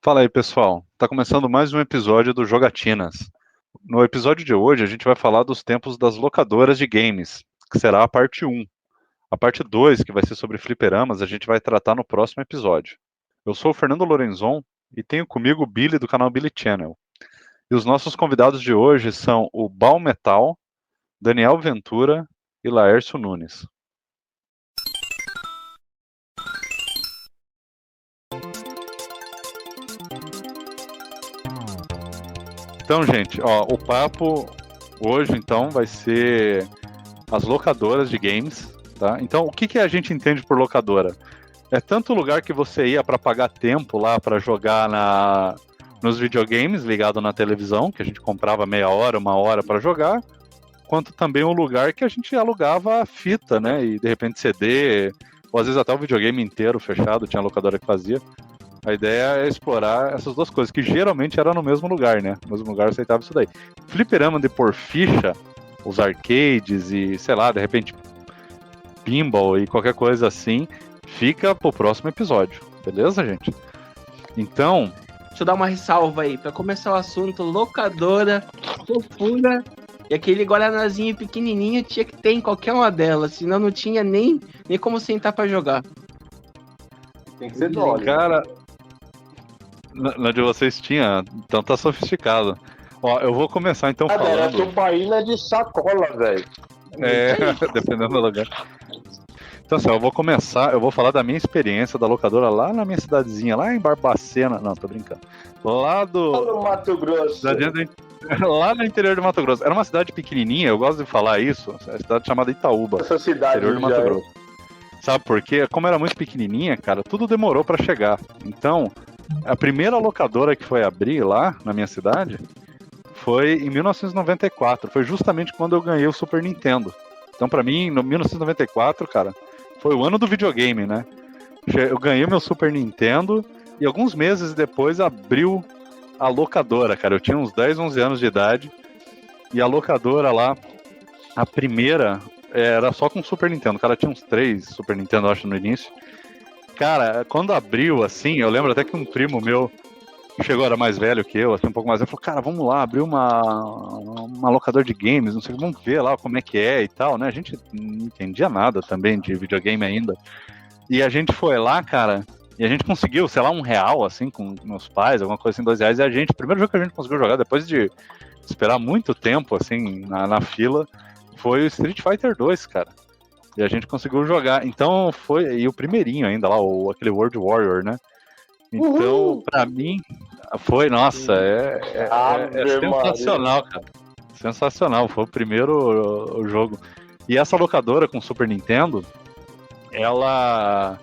Fala aí, pessoal. Tá começando mais um episódio do Jogatinas. No episódio de hoje, a gente vai falar dos tempos das locadoras de games, que será a parte 1. A parte 2, que vai ser sobre fliperamas, a gente vai tratar no próximo episódio. Eu sou o Fernando Lorenzon e tenho comigo o Billy do canal Billy Channel. E os nossos convidados de hoje são o Bal Metal, Daniel Ventura e Laércio Nunes. Então, gente, ó, o papo hoje então vai ser as locadoras de games, tá? Então, o que a gente entende por locadora? É tanto lugar que você ia para pagar tempo lá para jogar nos videogames ligado na televisão, que a gente comprava meia hora, uma hora para jogar, quanto também um lugar que a gente alugava fita, né? E de repente CD, ou às vezes até o videogame inteiro fechado, tinha locadora que fazia. A ideia é explorar essas duas coisas, que geralmente era no mesmo lugar, né? No mesmo lugar aceitava isso daí. Fliperama de por ficha, os arcades e, sei lá, de repente pinball e qualquer coisa assim, fica pro próximo episódio, beleza, gente? Então, Deixa eu dar uma ressalva aí. Pra começar o assunto, locadora, fofura e aquele guaranazinho pequenininho tinha que ter em qualquer uma delas, senão não tinha nem como sentar pra jogar. Tem que ser dólar. cara, na de vocês tinha, então tá sofisticado. Ó, eu vou começar então Era falando. tubaína de sacola, velho. É, dependendo do lugar. Então assim, eu vou falar da minha experiência da locadora lá na minha cidadezinha, lá em Barbacena. Não, tô brincando. Lá No Mato Grosso. Lá no interior do Mato Grosso. Era uma cidade pequenininha, eu gosto de falar isso. É uma cidade chamada Itaúba, Essa cidade interior do Mato já Grosso. Sabe por quê? Como era muito pequenininha, cara, tudo demorou pra chegar. Então, a primeira locadora que foi abrir lá na minha cidade foi em 1994. Foi justamente quando eu ganhei o Super Nintendo. Então, pra mim, no 1994, cara, foi o ano do videogame, né? Eu ganhei meu Super Nintendo e alguns meses depois abriu a locadora, cara. Eu tinha uns 10, 11 anos de idade e a locadora lá, a primeira, era só com Super Nintendo. O cara tinha uns 3 Super Nintendo, acho, no início. Cara, quando abriu, assim, eu lembro até que um primo meu chegou, era mais velho que eu, assim, um pouco mais velho, falou, cara, vamos lá, abrir uma locadora de games, não sei, vamos ver lá como é que é e tal, né? A gente não entendia nada também de videogame ainda. E a gente foi lá, cara, e a gente conseguiu, sei lá, R$1, assim, com meus pais, alguma coisa assim, R$2, e a gente, o primeiro jogo que a gente conseguiu jogar, depois de esperar muito tempo, assim, na fila, foi o Street Fighter 2, cara. E a gente conseguiu jogar. Então foi. E o primeirinho ainda lá, aquele World Warrior, né? Então, pra mim, foi, nossa, é sensacional, cara. Sensacional. Foi o primeiro jogo. E essa locadora com Super Nintendo, ela.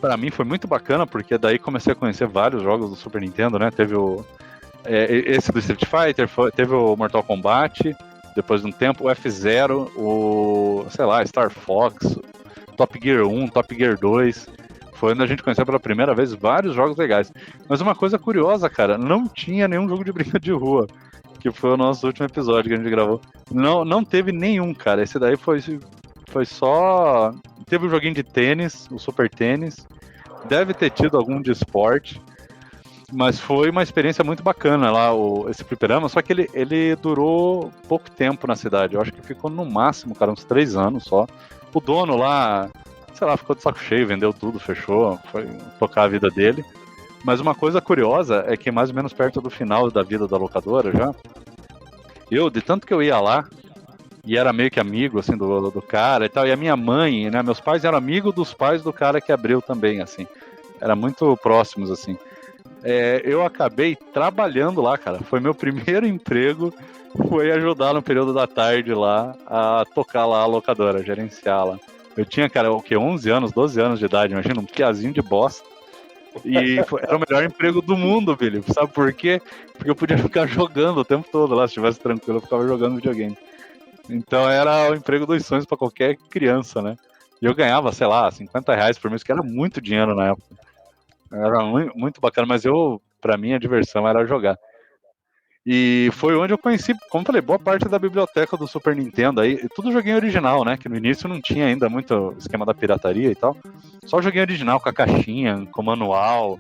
Pra mim foi muito bacana, porque daí comecei a conhecer vários jogos do Super Nintendo, né? Teve esse do Street Fighter, teve o Mortal Kombat, depois de um tempo, o F-Zero, sei lá, Star Fox, Top Gear 1, Top Gear 2. Foi onde a gente conheceu pela primeira vez vários jogos legais. Mas uma coisa curiosa, cara, não tinha nenhum jogo de briga de rua, que foi o nosso último episódio que a gente gravou. Não teve nenhum, cara. Esse daí foi só... Teve um joguinho de tênis, o Super Tênis. Deve ter tido algum de esporte. Mas foi uma experiência muito bacana lá, esse fliperama, só que ele durou pouco tempo na cidade. Eu acho que ficou no máximo, cara, uns 3 anos só. O dono lá, sei lá, ficou de saco cheio, vendeu tudo, fechou, foi tocar a vida dele. Mas uma coisa curiosa é que mais ou menos perto do final da vida da locadora já, de tanto que eu ia lá, e era meio que amigo, assim, do cara e tal, e a minha mãe, né, meus pais eram amigos dos pais do cara que abriu também, assim. Era muito próximos, assim. Eu acabei trabalhando lá, cara. Foi meu primeiro emprego, foi ajudar no período da tarde lá a tocar lá a locadora, gerenciar lá. Eu tinha, cara, o quê? 11 anos, 12 anos de idade, imagina, um piazinho de bosta. E era o melhor emprego do mundo, Billy. Sabe por quê? Porque eu podia ficar jogando o tempo todo lá, se estivesse tranquilo, eu ficava jogando videogame. Então era o emprego dos sonhos pra qualquer criança, né? E eu ganhava, sei lá, R$50 por mês, que era muito dinheiro na época. Era muito, muito bacana, mas pra mim, a diversão era jogar. E foi onde eu conheci, como eu falei, boa parte da biblioteca do Super Nintendo aí, tudo joguinho original, né? Que no início não tinha ainda muito esquema da pirataria e tal. Só joguinho original, com a caixinha, com o manual.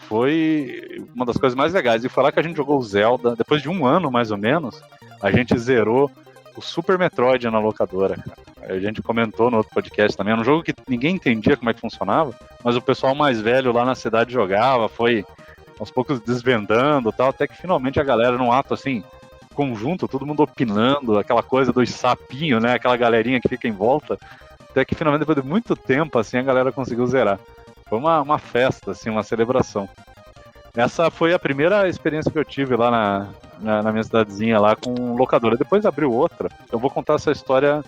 foi uma das coisas mais legais. E falar que a gente jogou o Zelda, depois de 1 ano mais ou menos, a gente zerou o Super Metroid na locadora, cara. A gente comentou no outro podcast também, era um jogo que ninguém entendia como é que funcionava, mas o pessoal mais velho lá na cidade jogava, foi aos poucos desvendando e tal, até que finalmente a galera, num ato assim, conjunto, todo mundo opinando, aquela coisa dos sapinhos, né, aquela galerinha que fica em volta, até que finalmente, depois de muito tempo, assim, a galera conseguiu zerar. Foi uma festa, assim, uma celebração. Essa foi a primeira experiência que eu tive lá na minha cidadezinha, lá com locadora. Depois abriu outra. Eu vou contar essa história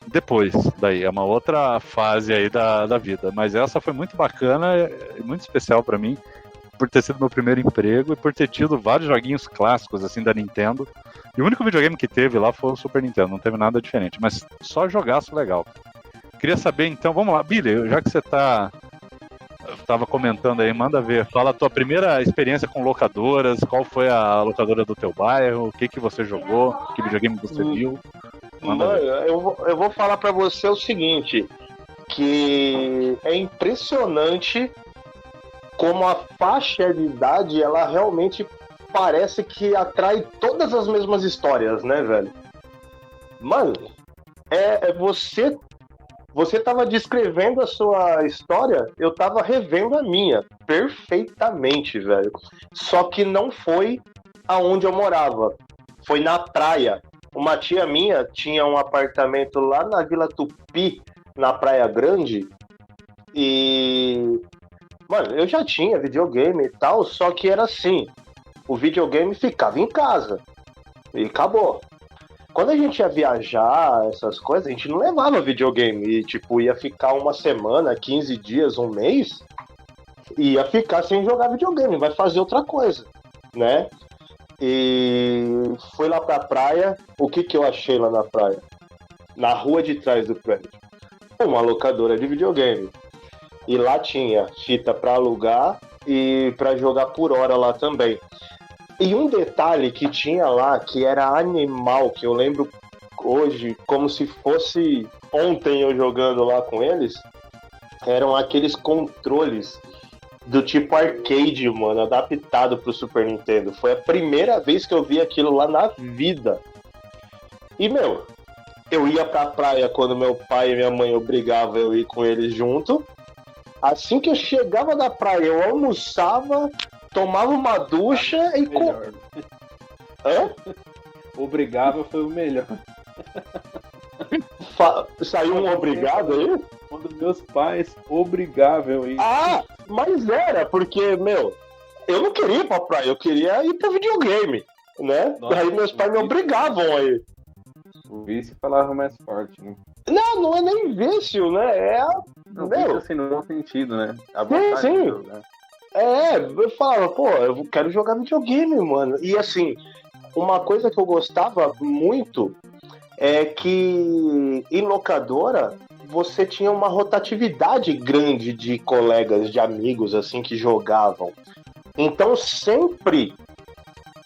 depois, daí. É uma outra fase aí da vida. Mas essa foi muito bacana e muito especial pra mim, por ter sido meu primeiro emprego e por ter tido vários joguinhos clássicos, assim, da Nintendo. E o único videogame que teve lá foi o Super Nintendo, não teve nada diferente. Mas só jogaço legal. Queria saber, então, vamos lá. Billy, já que você tava comentando aí, manda ver. Fala a tua primeira experiência com locadoras, qual foi a locadora do teu bairro, o que você jogou, que videogame você viu. Mano, eu vou falar pra você o seguinte, que é impressionante como a faixa de idade, ela realmente parece que atrai todas as mesmas histórias, né, velho? Mano, Você tava descrevendo a sua história, eu tava revendo a minha, perfeitamente, velho. Só que não foi aonde eu morava, foi na praia. Uma tia minha tinha um apartamento lá na Vila Tupi, na Praia Grande, e... Mano, eu já tinha videogame e tal, só que era assim, o videogame ficava em casa, e acabou. Quando a gente ia viajar, essas coisas, a gente não levava videogame. E, tipo, ia ficar uma semana, 15 dias, um mês, e ia ficar sem jogar videogame, vai fazer outra coisa, né? E fui lá pra praia. O que eu achei lá na praia? Na rua de trás do prédio. Uma locadora de videogame. E lá tinha fita pra alugar e pra jogar por hora lá também. E um detalhe que tinha lá, que era animal, que eu lembro hoje, como se fosse ontem eu jogando lá com eles, eram aqueles controles do tipo arcade, mano, adaptado pro Super Nintendo. Foi a primeira vez que eu vi aquilo lá na vida. E, meu, eu ia pra praia quando meu pai e minha mãe obrigavam eu ir com eles junto. Assim que eu chegava da praia, eu almoçava... Tomava uma ducha e... Hã? Obrigado foi o melhor. Saiu um obrigado aí? Quando meus pais obrigavam isso. Ah, mas era, porque, meu, eu não queria ir pra praia, eu queria ir pro videogame, né? Nossa, aí meus pais me obrigavam aí. O vício falava mais forte, né? Não é nem vício, né? Não, meu... vício assim, no bom sentido, né? A sim. de jogar. Eu falava, pô, eu quero jogar videogame, mano. E assim, uma coisa que eu gostava muito é que em locadora você tinha uma rotatividade grande de colegas, de amigos, assim, que jogavam. Então sempre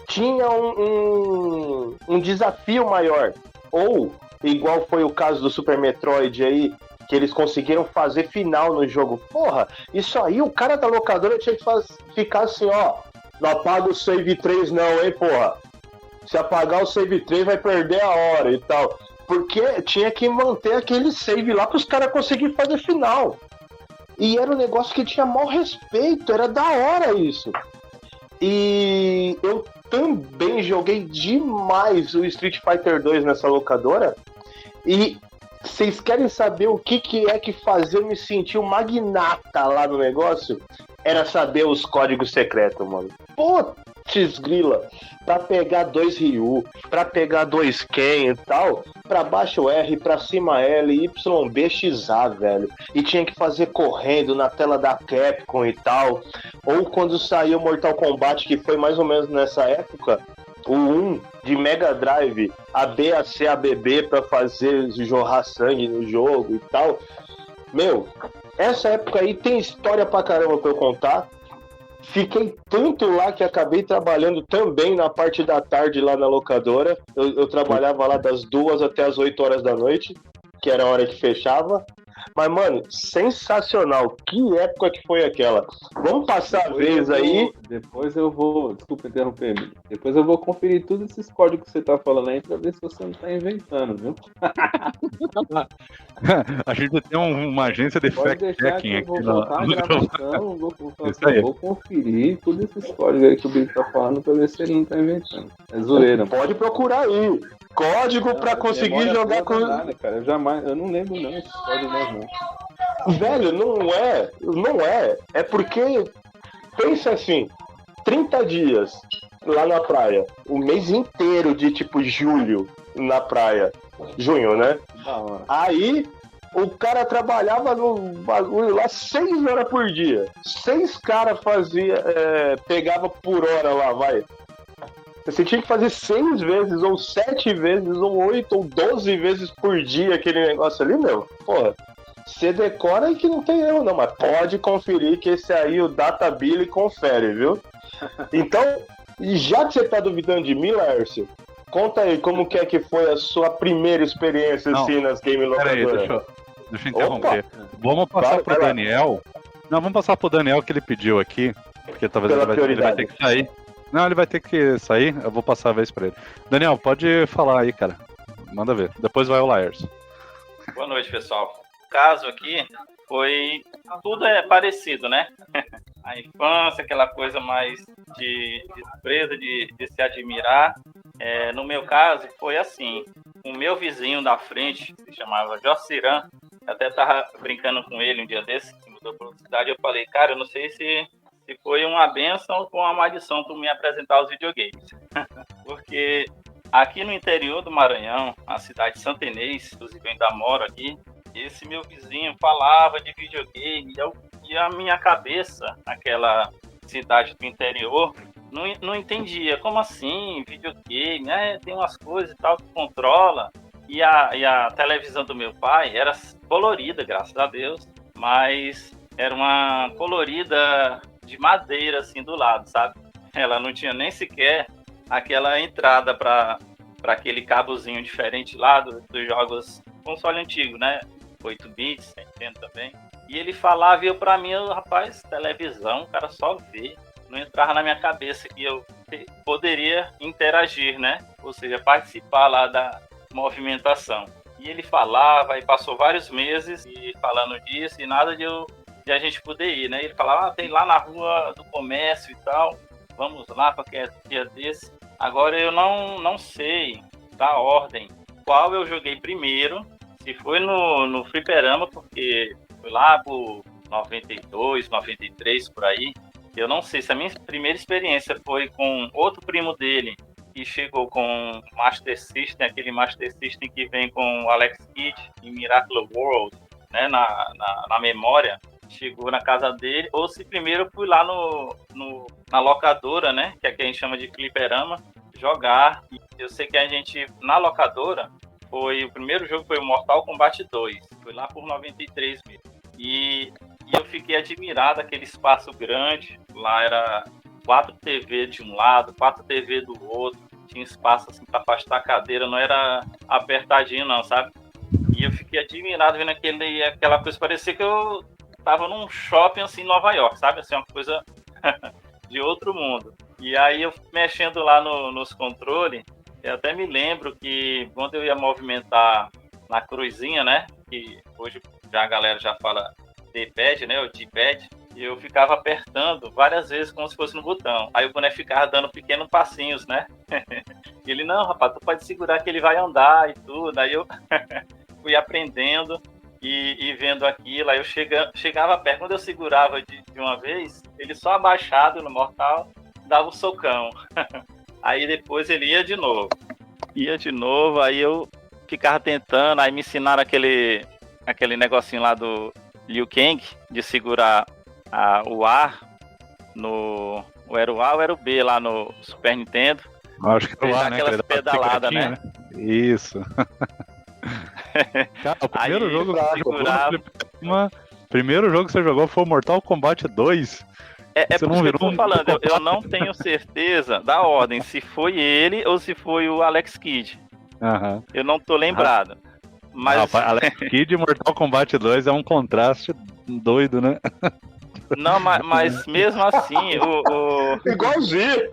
tinha um desafio maior. Ou, igual foi o caso do Super Metroid aí, que eles conseguiram fazer final no jogo. Porra, isso aí o cara da locadora tinha que ficar assim, ó, não apaga o save 3 não, hein, porra. Se apagar o save 3 vai perder a hora e tal. Porque tinha que manter aquele save lá para os caras conseguirem fazer final. E era um negócio que tinha maior respeito, era da hora isso. E eu também joguei demais o Street Fighter 2 nessa locadora. E vocês querem saber o que é que fazia eu me sentir um magnata lá no negócio? Era saber os códigos secretos, mano. Putz grila, pra pegar 2 Ryu, pra pegar 2 Ken e tal, pra baixo R, pra cima L, YB, XA, velho. E tinha que fazer correndo na tela da Capcom e tal. Ou quando saiu o Mortal Kombat, que foi mais ou menos nessa época, o 1 de Mega Drive, a B, a C, a BB pra fazer jorrar sangue no jogo e tal. Meu, essa época aí tem história pra caramba pra eu contar. Fiquei tanto lá que acabei trabalhando também na parte da tarde lá na locadora. Eu trabalhava lá das 2 até as 8 horas da noite, que era a hora que fechava. Mas, mano, sensacional. Que época que foi aquela? Vamos passar a vez aí. Depois eu vou. Desculpa interromper, Emílio. Depois eu vou conferir todos esses códigos que você tá falando aí pra ver se você não tá inventando, viu? A gente tem uma agência de Pode deixar fact-checking que eu aqui vou no voltar a gravação, Isso aí. vou conferir todos esses códigos aí que o Billy tá falando pra ver se ele não tá inventando. É zoeira. Pode procurar aí. Código pra conseguir jogar com. Nada, cara. Eu não lembro não esses códigos mais não. Velho, não é. É porque, pensa assim, 30 dias lá na praia, o mês inteiro de tipo julho na praia, junho, né? Da hora. Aí o cara trabalhava no bagulho lá 6 horas por dia. 6 caras pegava por hora lá, vai. Você tinha que fazer 6 vezes, ou 7 vezes, ou 8, ou 12 vezes por dia aquele negócio ali, meu. Porra, você decora e que não tem erro não, mas pode conferir que esse aí, o Databili, confere, viu? Então, já que você tá duvidando de mim, Laércio, conta aí como que foi a sua primeira experiência assim nas game Peraí, locadoras. deixa eu interromper. Vamos passar pro Daniel. Não, vamos passar pro Daniel que ele pediu aqui, porque talvez ele vai ter que sair. Não, ele vai ter que sair, eu vou passar a vez pra ele. Daniel, pode falar aí, cara. Manda ver. Depois vai o Laércio. Boa noite, pessoal. O caso aqui foi... Tudo é parecido, né? A infância, aquela coisa mais de surpresa, de se admirar. No meu caso, foi assim. O meu vizinho da frente, se chamava Jociran, até estava brincando com ele um dia desse, que mudou para outra cidade, eu falei, cara, eu não sei se foi uma bênção ou uma maldição tu me apresentar os videogames. Porque aqui no interior do Maranhão, a cidade de Santa Inês, inclusive eu ainda moro aqui, esse meu vizinho falava de videogame e a minha cabeça, aquela cidade do interior, não entendia. Como assim? Videogame? Tem umas coisas e tal que controla. E a televisão do meu pai era colorida, graças a Deus, mas era uma colorida de madeira, assim, do lado, sabe? Ela não tinha nem sequer aquela entrada para aquele cabozinho diferente lá dos jogos console antigo, né? 8 bits, Nintendo também. E ele falava, e eu, pra mim, rapaz, televisão, o cara só vê. Não entrava na minha cabeça que eu poderia interagir, né? Ou seja, participar lá da movimentação. E ele falava, e passou vários meses e falando disso, e nada de a gente poder ir, né? Ele falava, tem lá na rua do comércio e tal, vamos lá, qualquer dia desse. Agora eu não sei da ordem qual eu joguei primeiro, se foi no fliperama, porque foi lá por 92, 93, por aí. Eu não sei se a minha primeira experiência foi com outro primo dele, que chegou com Master System, aquele Master System que vem com o Alex Kidd e Miracle World, né, na memória. Chegou na casa dele, ou se primeiro eu fui lá na locadora, né, que aqui a gente chama de fliperama, jogar. E eu sei que a gente, na locadora, o primeiro jogo foi o Mortal Kombat 2, foi lá por 93 mesmo. E eu fiquei admirado, aquele espaço grande, lá era 4 TV de um lado, 4 TV do outro, tinha espaço assim para afastar a cadeira, não era apertadinho não, sabe? E eu fiquei admirado vendo aquela coisa, parecia que eu tava num shopping assim em Nova York, sabe? Assim, uma coisa de outro mundo. E aí eu mexendo lá nos controles, eu até me lembro que quando eu ia movimentar na cruzinha, né? Que hoje já a galera já fala D-pad, né? O D-pad. E eu ficava apertando várias vezes como se fosse no botão. Aí o boneco ficava dando pequenos passinhos, né? E ele, não, rapaz, tu pode segurar que ele vai andar e tudo. Aí eu fui aprendendo e vendo aquilo. Aí eu chegava perto. Quando eu segurava de uma vez, ele só abaixado no mortal, dava um socão. Aí depois ele ia de novo, aí eu ficava tentando, aí me ensinaram aquele negocinho lá do Liu Kang, de segurar o A, era o A ou era o B lá no Super Nintendo. Acho que era o A, né? Aquelas pedaladas, né? Isso. Cara, o primeiro jogo que você jogou no fliperama, primeiro jogo que você jogou foi o Mortal Kombat 2. É por isso que eu tô falando, eu não tenho certeza da ordem, se foi ele ou se foi o Alex Kidd. Uhum. Eu não tô lembrado. Mas, Rapaz, Alex Kidd e Mortal Kombat 2 é um contraste doido, né? não, mas mesmo assim, Igualzinho.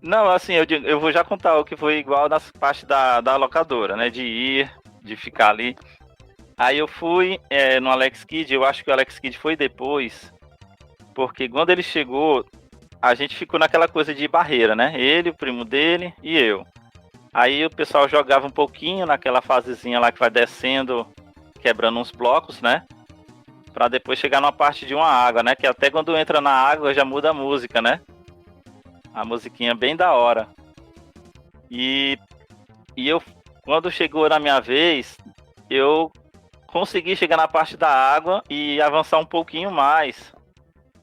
Não, assim, eu vou já contar o que foi igual nas partes da locadora, né? De ir, de ficar ali. Aí eu fui no Alex Kidd, eu acho que o Alex Kidd foi depois, porque quando ele chegou, a gente ficou naquela coisa de barreira, né? Ele, o primo dele e eu. Aí o pessoal jogava um pouquinho naquela fasezinha lá que vai descendo, quebrando uns blocos, né? Pra depois chegar numa parte de uma água, né? Que até quando entra na água já muda a música, né? A musiquinha bem da hora. E eu, quando chegou na minha vez, eu consegui chegar na parte da água e avançar um pouquinho mais.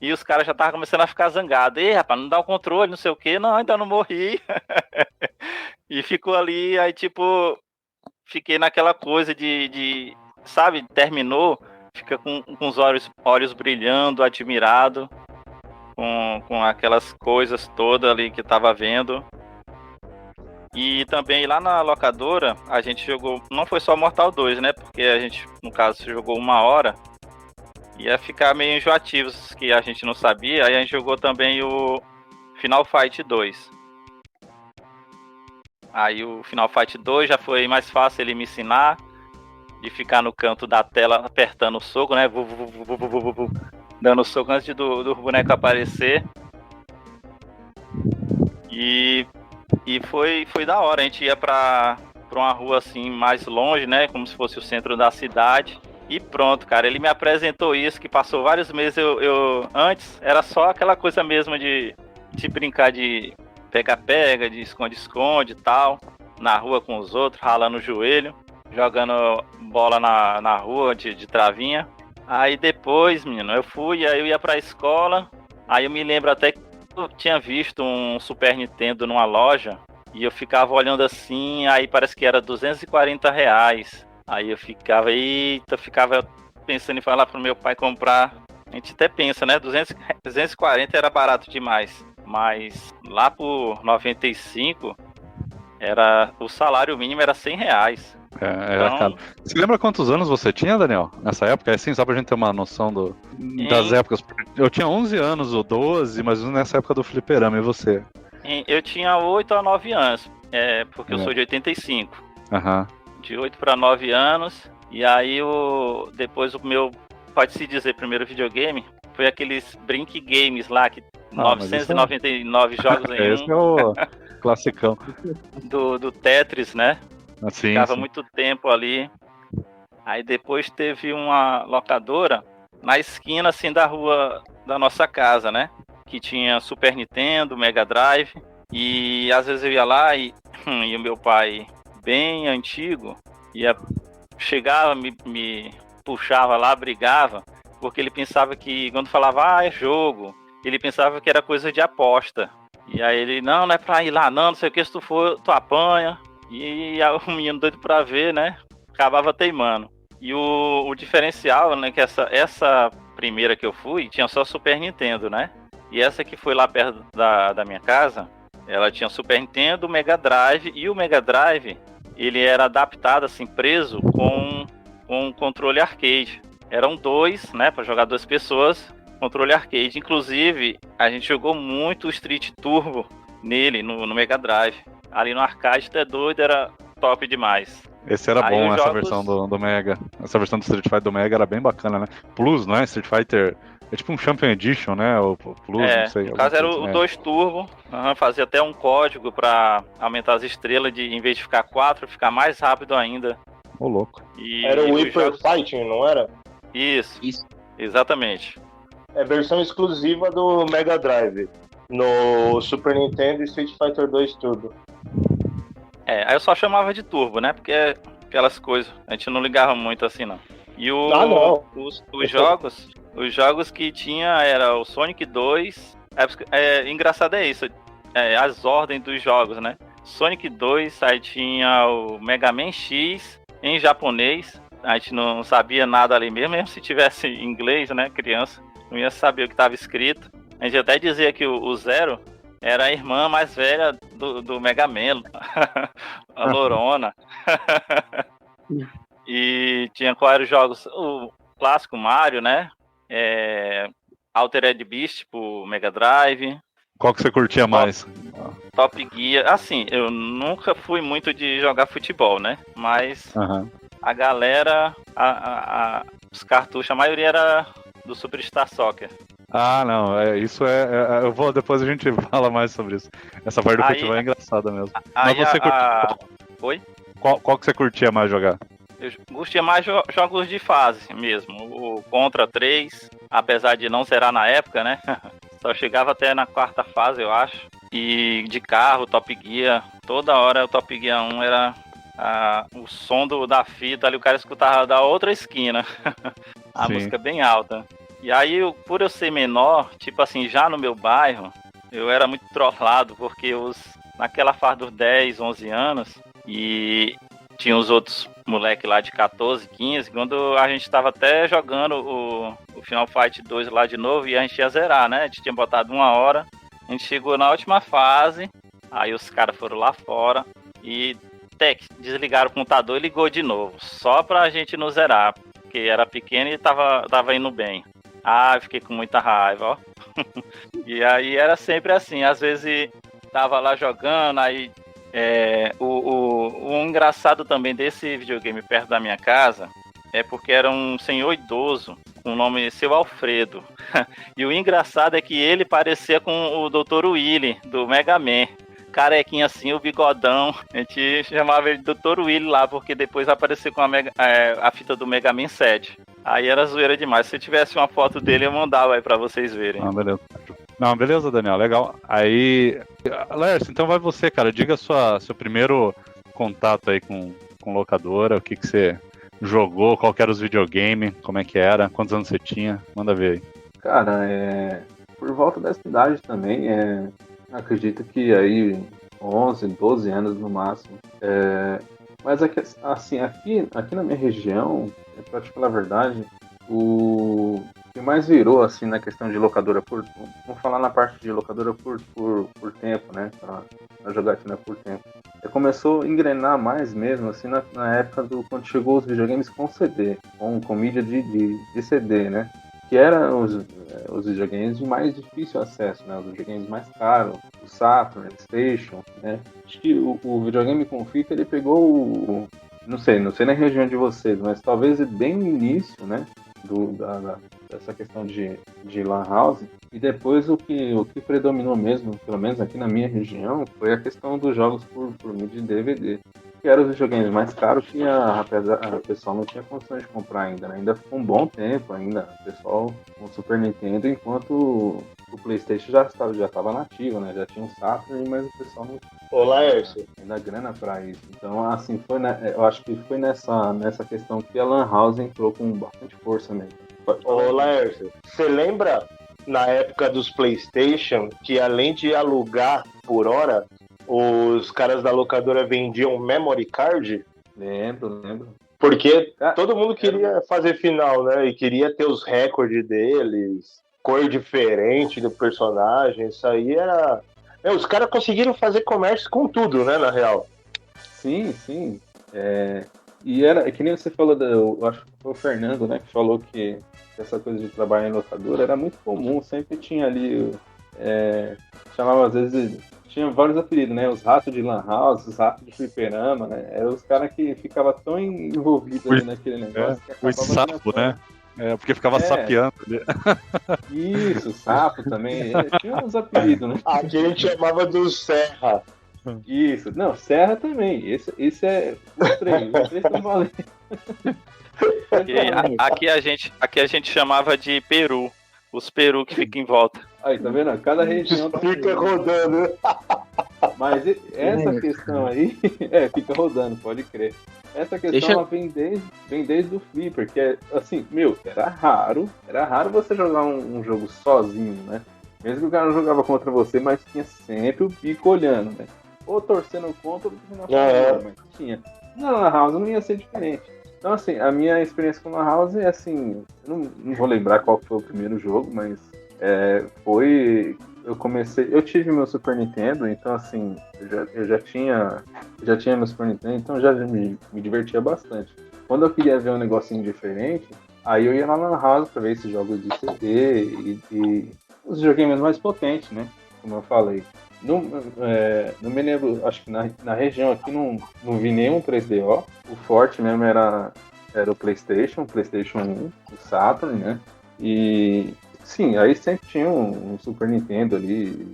E os caras já estavam começando a ficar zangados. Ei, rapaz, não dá o controle, não sei o quê. Não, ainda não morri. E ficou ali, aí tipo, fiquei naquela coisa sabe, terminou, fica com os olhos brilhando, admirado, com aquelas coisas todas ali que tava vendo. E também lá na locadora, a gente jogou, não foi só Mortal 2, né, porque a gente, no caso, jogou 1 hora, ia ficar meio enjoativo, que a gente não sabia, aí a gente jogou também o Final Fight 2. Aí o Final Fight 2 já foi mais fácil ele me ensinar, de ficar no canto da tela apertando o soco, né? Dando soco antes do boneco aparecer. E foi da hora. A gente ia pra uma rua assim mais longe, né? Como se fosse o centro da cidade. E pronto, cara. Ele me apresentou isso, que passou vários meses. Antes era só aquela coisa mesmo de brincar de pega-pega, de esconde-esconde e tal, na rua com os outros, ralando o joelho, jogando bola na rua de travinha. Aí depois, menino, aí eu ia pra escola, aí eu me lembro até que eu tinha visto um Super Nintendo numa loja, e eu ficava olhando assim, aí parece que era R$240. Aí eu ficava pensando em falar pro meu pai comprar. A gente até pensa, né, 240 era barato demais. Mas lá por 95, o salário mínimo era R$100. Era caro. Você lembra quantos anos você tinha, Daniel? Nessa época? Assim, só pra gente ter uma noção das épocas. Eu tinha 11 anos ou 12, mas nessa época do fliperama, e você? Eu tinha 8 a 9 anos, porque eu sou de 85. Aham. De 8 para 9 anos, e aí depois o meu, pode-se dizer, primeiro videogame, foi aqueles Brink Games lá, que 999 jogos em Esse é o classicão. Do Tetris, né? Assim, Ficava sim. muito tempo ali. Aí depois teve uma locadora na esquina assim da rua da nossa casa, né? Que tinha Super Nintendo, Mega Drive. E às vezes eu ia lá e o meu pai, bem antigo, chegava, me puxava lá, brigava, porque ele pensava que quando falava, é jogo, ele pensava que era coisa de aposta. E aí ele, não é pra ir lá não sei o que, se tu for, tu apanha. E o menino doido pra ver, né, acabava teimando. E o diferencial, né, que essa primeira que eu fui, tinha só Super Nintendo, né? E essa que foi lá perto da minha casa, ela tinha Super Nintendo, Mega Drive, e o Mega Drive, ele era adaptado, assim, preso com um controle arcade. Eram 2, né, pra jogar 2 pessoas, controle arcade. Inclusive, a gente jogou muito o Street Turbo nele, no Mega Drive. Ali no arcade, até doido, era top demais. Esse era bom, essa versão do Mega. Essa versão do Street Fighter do Mega era bem bacana, né? Plus, não é? Street Fighter... É tipo um Champion Edition, né? O Plus, não sei. No caso era o 2 Turbo. Fazia até um código pra aumentar as estrelas, em vez de ficar 4, ficar mais rápido ainda. Ô, louco. Era o Hyper Fighting, não era? Isso, exatamente. É versão exclusiva do Mega Drive. No Super Nintendo e Street Fighter 2 Turbo. Aí eu só chamava de Turbo, né? Porque é aquelas coisas, a gente não ligava muito assim, não. E os jogos que tinha era o Sonic 2. Engraçado é isso, as ordens dos jogos, né? Sonic 2, aí tinha o Mega Man X em japonês. A gente não sabia nada ali mesmo se tivesse inglês, né? Criança, não ia saber o que estava escrito. A gente até dizia que o Zero era a irmã mais velha do Mega Man, a Lorona. E tinha vários jogos, o clássico Mario, né? Altered Beast pro Mega Drive. Qual que você curtia mais? Top Gear. Assim, eu nunca fui muito de jogar futebol, né? Mas a galera, os cartuchos, a maioria era do Superstar Soccer. Ah, não, eu vou, depois a gente fala mais sobre isso. Essa parte do futebol é engraçada mesmo. Mas você curtia... Oi? Qual que você curtia mais jogar? Eu curtia mais jogos de fase mesmo. O Contra 3, apesar de não zerar na época, né? Só chegava até na quarta fase, eu acho. E de carro, Top Gear, toda hora o Top Gear 1 era o som da fita ali, o cara escutava da outra esquina. A música bem alta. E aí, por eu ser menor, tipo assim, já no meu bairro, eu era muito trollado, porque naquela fase dos 10, 11 anos, e tinha os outros moleques lá de 14, 15, quando a gente tava até jogando o Final Fight 2 lá de novo, e a gente ia zerar, né? A gente tinha botado 1 hora, a gente chegou na última fase, aí os caras foram lá fora, e desligaram o computador e ligou de novo, só pra gente não zerar, porque era pequeno e tava indo bem. Ah, eu fiquei com muita raiva, ó. E aí era sempre assim, às vezes tava lá jogando, aí o engraçado também desse videogame perto da minha casa é porque era um senhor idoso, com o nome Seu Alfredo. E o engraçado é que ele parecia com o Dr. Willy, do Mega Man. Carequinha assim, o bigodão. A gente chamava ele de Dr. Willy lá, porque depois apareceu com a fita do Mega Man 7. Aí era zoeira demais. Se tivesse uma foto dele, eu mandava aí pra vocês verem. Ah, beleza. Não, beleza, Daniel, legal. Aí, Lércio, então vai você, cara. Diga seu primeiro contato aí com locadora, o que você jogou, qual que era os videogames, como é que era, quantos anos você tinha, manda ver aí. Cara, por volta dessa idade também, acredito que aí 11, 12 anos no máximo. Mas assim, aqui na minha região, pra te falar a verdade, o que mais virou assim na questão de locadora vamos falar na parte de locadora por tempo, né? A jogatina por tempo. Começou a engrenar mais mesmo assim na época quando chegou os videogames com CD, com mídia de CD, né? Que eram os videogames de mais difícil acesso, né? Os videogames mais caros, o Saturn, PlayStation, né? Acho que o videogame com fita, ele pegou não sei na região de vocês, mas talvez bem no início, né? Dessa questão de Lan House. E depois o que predominou mesmo, pelo menos aqui na minha região, foi a questão dos jogos por mídia de DVD. Que eram os videogames mais caros que a pessoal não tinha condições de comprar ainda, né? Ainda ficou um bom tempo ainda, o pessoal com o Super Nintendo, enquanto o PlayStation já estava nativo, né? Já tinha um Saturn, mas o pessoal não tinha ainda grana para isso. Então, assim, eu acho que foi nessa questão que a Lan House entrou com bastante força mesmo. Ô, Laércio, você lembra na época dos PlayStation que além de alugar por hora, os caras da locadora vendiam memory card? Lembro. Porque todo mundo queria fazer final, né? E queria ter os recordes deles, cor diferente do personagem. Isso aí era... os caras conseguiram fazer comércio com tudo, né? Na real. Sim. E era que nem você falou, eu acho que foi o Fernando, né? Que falou que essa coisa de trabalhar em locadora era muito comum. Sempre tinha ali... chamava às vezes... Tinha vários apelidos, né? Os ratos de Lan House, os ratos de fliperama, né? Eram os caras que ficavam tão envolvidos ali naquele negócio. O sapo, né? Porque ficava sapeando ali. Isso, sapo também. Tinha uns apelidos, né? A gente chamava do Serra. Isso. Não, Serra também. Esse é os três estão valendo. Aqui a gente chamava de Peru. Os Peru que ficam em volta. Aí, tá vendo? Cada região tá fica rodando. Mas essa questão aí, fica rodando, pode crer. Essa questão ela vem desde o Flipper, que é assim, era raro você jogar um jogo sozinho, né? Mesmo que o cara não jogava contra você, mas tinha sempre o bico olhando, né? Ou torcendo contra, ou torcendo a favor, mas tinha. Na House não ia ser diferente. Então, assim, a minha experiência com a House é assim, eu não vou lembrar qual foi o primeiro jogo, mas foi eu tive meu Super Nintendo, então assim, eu já tinha meu Super Nintendo, então já me divertia bastante. Quando eu queria ver um negocinho diferente, aí eu ia na Lan House pra ver esses jogos de CD e os videogames mais potentes, né? Como eu falei. Não me lembro, acho que na região aqui não vi nenhum 3DO. O forte mesmo era o PlayStation 1, o Saturn, né? E sim, aí sempre tinha um Super Nintendo ali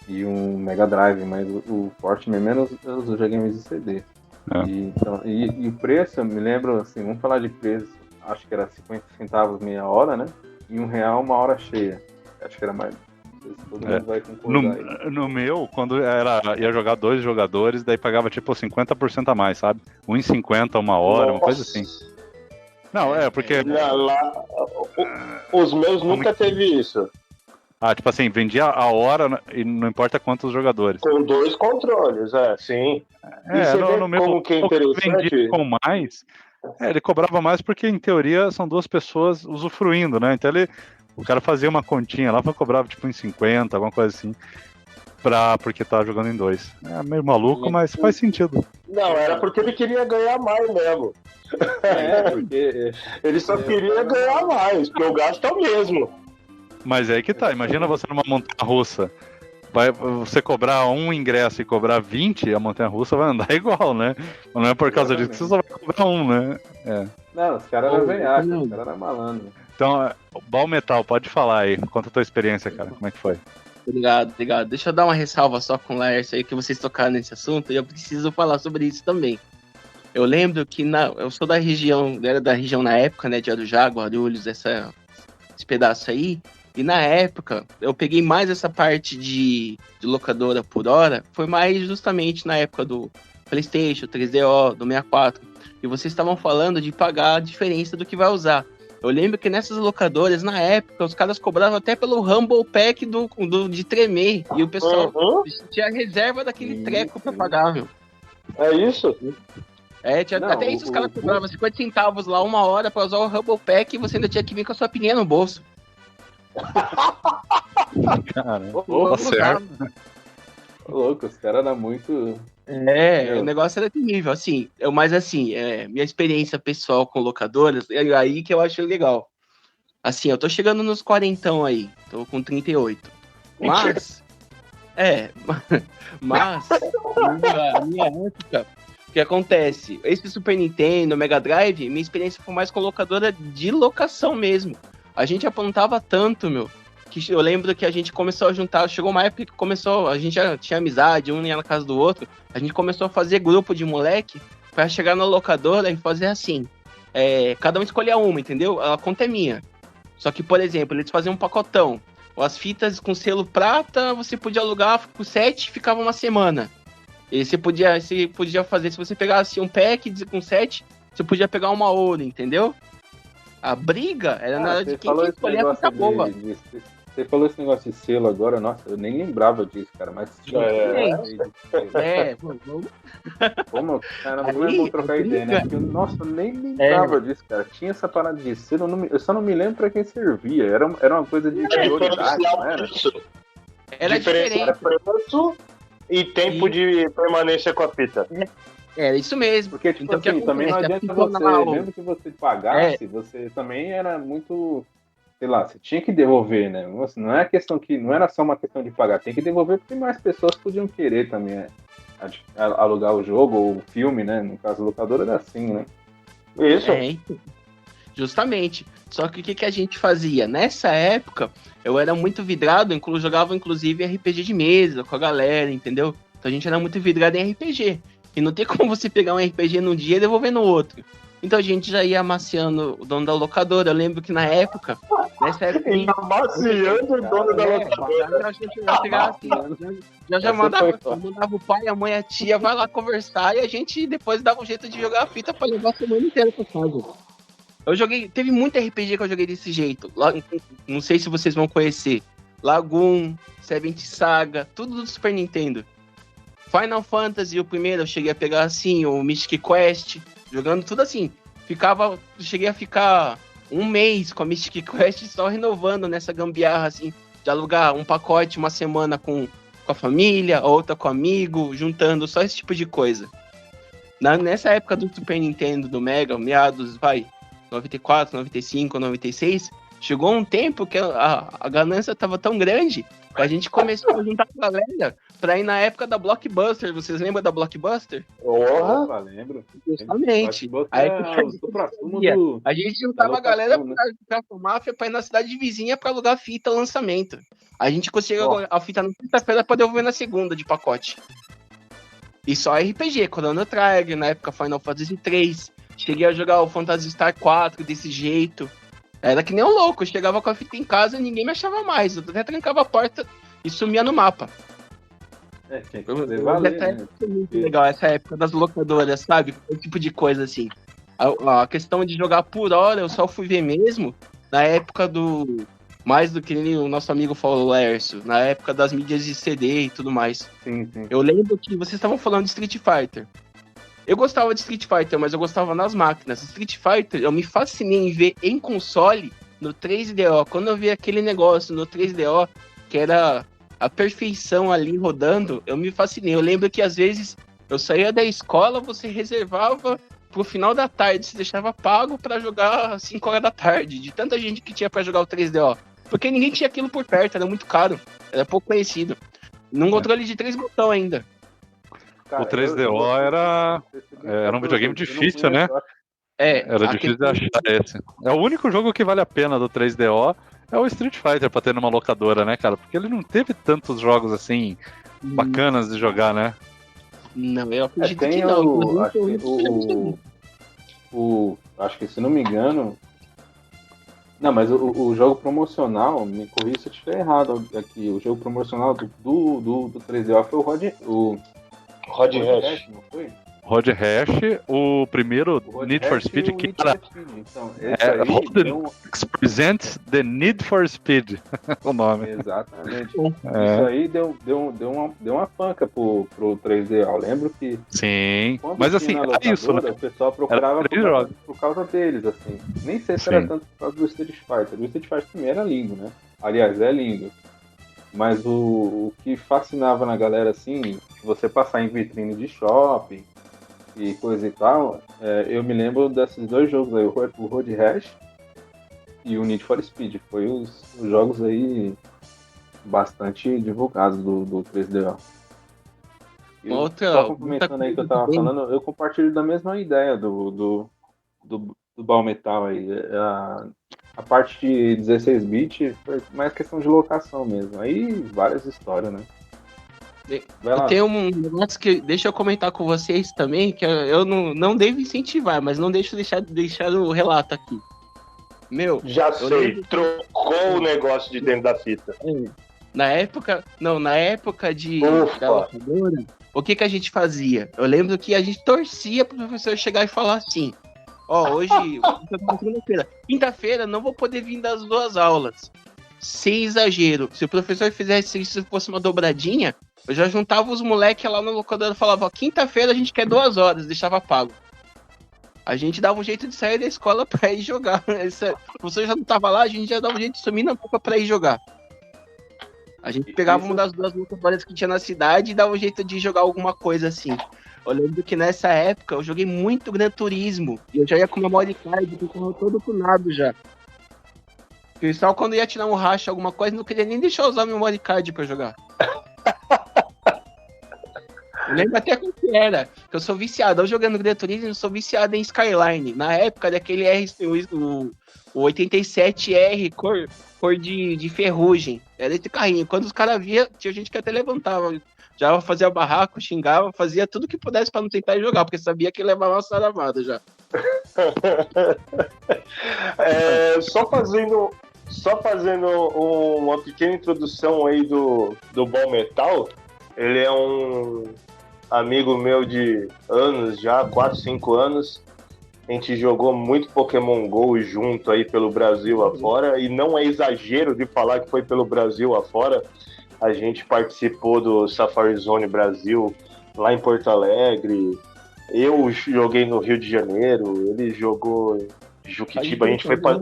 e um Mega Drive, mas o forte mesmo era os videogames de CD. E o preço, eu me lembro, assim, vamos falar de preço, acho que era 50 centavos meia hora, né? E R$1 uma hora cheia. Acho que era mais. Todo mundo vai concordar aí. No meu, quando ia jogar 2 jogadores, daí pagava tipo 50% a mais, sabe? 1,50 uma hora, uma coisa assim. Não, porque. Os meus nunca teve isso. Tipo assim, vendia a hora e não importa quantos jogadores. Com 2 controles, sim. E você vê no meu, como que é interessante. Vendia com mais. Ele cobrava mais porque, em teoria, são 2 pessoas usufruindo, né? Então o cara fazia uma continha lá, cobrava tipo em 50, alguma coisa assim, porque tava jogando em 2. É meio maluco, mas faz sentido. Não, era porque ele queria ganhar mais mesmo. Porque ele só queria ganhar mais, porque o gasto é o mesmo. Mas é aí que tá, imagina você numa montanha-russa. Você cobrar um ingresso e cobrar 20, a montanha-russa vai andar igual, né? Não é por causa disso que você só vai cobrar um, né? Não, os caras eram venhacos, os caras eram malandros. Então, Bal Metal, pode falar aí. Conta a tua experiência, cara. Como é que foi? Obrigado. Deixa eu dar uma ressalva só com o Laércio aí, que vocês tocaram nesse assunto, e eu preciso falar sobre isso também. Eu lembro que eu sou da região, era da região na época, né, de Arujá, Guarulhos, esse pedaço aí, e na época eu peguei mais essa parte de locadora por hora, foi mais justamente na época do PlayStation, 3DO, do 64, e vocês estavam falando de pagar a diferença do que vai usar. Eu lembro que nessas locadoras, na época, os caras cobravam até pelo Rumble Pack de tremer. E o pessoal tinha reserva daquele treco pra pagar, meu. É isso? Até isso os caras cobravam 50 centavos lá, 1 hora pra usar o Rumble Pack e você ainda tinha que vir com a sua pininha no bolso. Caramba, certo. Louco, os caras eram muito... O negócio era de nível, assim. Mas assim, minha experiência pessoal com locadoras, é aí que eu acho legal. Assim, eu tô chegando nos 40 aí, tô com 38. Mas, na minha época, o que acontece? Esse Super Nintendo, Mega Drive, minha experiência foi mais com locadora de locação mesmo. A gente apontava tanto, meu, que eu lembro que a gente começou a juntar, chegou uma época que a gente já tinha amizade, um ia na casa do outro, a gente começou a fazer grupo de moleque pra chegar na locadora e fazer assim, cada um escolhia uma, entendeu? A conta é minha. Só que, por exemplo, eles faziam um pacotão, as fitas com selo prata, você podia alugar com 7, ficava uma semana. E você podia fazer, se você pegasse um pack com 7, você podia pegar uma ouro, entendeu? A briga era na hora de quem escolher a fita boa. Você falou esse negócio de selo agora, nossa, eu nem lembrava disso, cara, mas... Como, cara, não é bom trocar ideia, né? Porque, nossa, eu nem lembrava disso, cara. Tinha essa parada de selo, eu só não me lembro pra quem servia. Era uma coisa de prioridade, não era? Era diferente. Era preço e tempo de permanência com a fita. Era isso mesmo. Porque, tipo então, assim, também não adianta você, mesmo que você pagasse, você também era muito... Sei lá, você tinha que devolver, né? Não é questão que não era só uma questão de pagar, tem que devolver porque mais pessoas podiam querer também alugar o jogo ou o filme, né? No caso, a locadora era assim, né? Isso. Justamente. Só que o que a gente fazia? Nessa época, eu era muito vidrado, jogava inclusive RPG de mesa com a galera, entendeu? Então a gente era muito vidrado em RPG. E não tem como você pegar um RPG num dia e devolver no outro. Então a gente já ia amaciando o dono da locadora. Eu lembro que na época... Amaciando o dono da locadora. Já mandava o pai, a mãe, a tia, vai lá conversar e a gente depois dava um jeito de jogar a fita pra levar a semana inteira pra casa. Teve muito RPG que eu joguei desse jeito. Não sei se vocês vão conhecer. Lagoon, Seventh Saga, tudo do Super Nintendo. Final Fantasy, o primeiro, eu cheguei a pegar assim, o Mystic Quest, jogando tudo assim. Cheguei a ficar 1 mês com a Mystic Quest só renovando nessa gambiarra, assim. de alugar um pacote uma semana com a família, outra com amigo, juntando só esse tipo de coisa. Nessa época do Super Nintendo, do Mega, meados, 94, 95, 96, chegou um tempo que a ganância tava tão grande que a gente começou a juntar a galera pra ir na época da Blockbuster. Vocês lembram da Blockbuster? Porra! Lembro. Justamente. Aí, a gente juntava a galera pra máfia pra ir na cidade vizinha pra alugar fita lançamento. A gente conseguia a fita na quinta-feira pra devolver na segunda de pacote. E só RPG, Chrono Trigger, na época Final Fantasy 3. Cheguei a jogar o Phantasy Star 4 desse jeito. Era que nem um louco, eu chegava com a fita em casa e ninguém me achava mais. Eu até trancava a porta e sumia no mapa. Tinha que fazer valer, né? Foi muito legal essa época das locadoras, sabe? Esse tipo de coisa assim. A questão de jogar por hora, eu só fui ver mesmo na época do... Mais do que o nosso amigo falou, Lércio, na época das mídias de CD e tudo mais. Sim. Eu lembro que vocês estavam falando de Street Fighter. Eu gostava de Street Fighter, mas eu gostava nas máquinas. Street Fighter, eu me fascinei em ver em console, no 3DO. Quando eu vi aquele negócio no 3DO, que era a perfeição ali rodando, eu me fascinei. Eu lembro que às vezes eu saía da escola, você reservava pro final da tarde, você deixava pago pra jogar às 5 horas da tarde, de tanta gente que tinha pra jogar o 3DO. Porque ninguém tinha aquilo por perto, era muito caro, era pouco conhecido. Num controle de 3 botões ainda. Cara, o 3DO era um videogame difícil, né? Era difícil de achar esse. É o único jogo que vale a pena do 3DO, é o Street Fighter pra ter numa locadora, né, cara? Porque ele não teve tantos jogos assim bacanas de jogar, né? Não, eu acredito que não. Acho que se não me engano. Não, mas o jogo promocional, me corrija se eu estiver errado aqui. O jogo promocional do 3DO foi o Road Rash, não foi? Road Rash, o primeiro Need for Speed, que era Present the Need for Speed, o nome. Exatamente. Isso aí deu uma panca pro 3D. Eu lembro que sim, mas assim, é isso, né? O pessoal procurava por causa deles, assim. Nem sei se era tanto por causa do Street Fighter. O Street Fighter também era lindo, né? Aliás, é lindo. Mas o que fascinava na galera, assim, você passar em vitrine de shopping e coisa e tal, eu me lembro desses dois jogos aí, o Road Rash e o Need for Speed. Foi os jogos aí bastante divulgados do 3DO. Só complementando aí que eu tava falando, eu compartilho da mesma ideia do Balmetal aí. A parte de 16-bit foi mais questão de locação mesmo. Aí várias histórias, né? Eu tenho um negócio que deixa eu comentar com vocês também, que eu não devo incentivar, mas não deixo deixar o relato aqui. Já sei, trocou o negócio de dentro da fita. Na época da locadora, o que a gente fazia? Eu lembro que a gente torcia pro professor chegar e falar assim: hoje, segunda-feira, quinta-feira, não vou poder vir das 2 aulas. Sem exagero, se o professor fizesse isso, se fosse uma dobradinha, eu já juntava os moleques lá na locadora e falava: quinta-feira a gente quer 2 horas, deixava pago. A gente dava um jeito de sair da escola pra ir jogar. O professor já não tava lá, a gente já dava um jeito de sumir na boca pra ir jogar. A gente pegava uma das 2 locadoras que tinha na cidade e dava um jeito de jogar alguma coisa assim. Eu lembro que nessa época eu joguei muito Gran Turismo. E eu já ia com uma memory card, com o carro todo tunado já. O pessoal, quando ia tirar um racha, alguma coisa, não queria nem deixar eu usar o memory card pra jogar. Eu lembro até como que era. Que eu sou viciado. Eu jogando Gran Turismo, eu sou viciado em Skyline. Na época daquele o 87R, cor de ferrugem. Era esse carrinho. Quando os caras via, tinha gente que até levantava. Já fazia barraco, xingava, fazia tudo que pudesse pra não tentar jogar, porque sabia que levava uma saravada já. Só fazendo uma pequena introdução aí do Balmetal. Ele é um amigo meu de anos já, 4, 5 anos. A gente jogou muito Pokémon GO junto aí pelo Brasil afora, e não é exagero de falar que foi pelo Brasil afora. A gente participou do Safari Zone Brasil lá em Porto Alegre. Eu joguei no Rio de Janeiro, ele jogou em Juquitiba. A gente foi pra...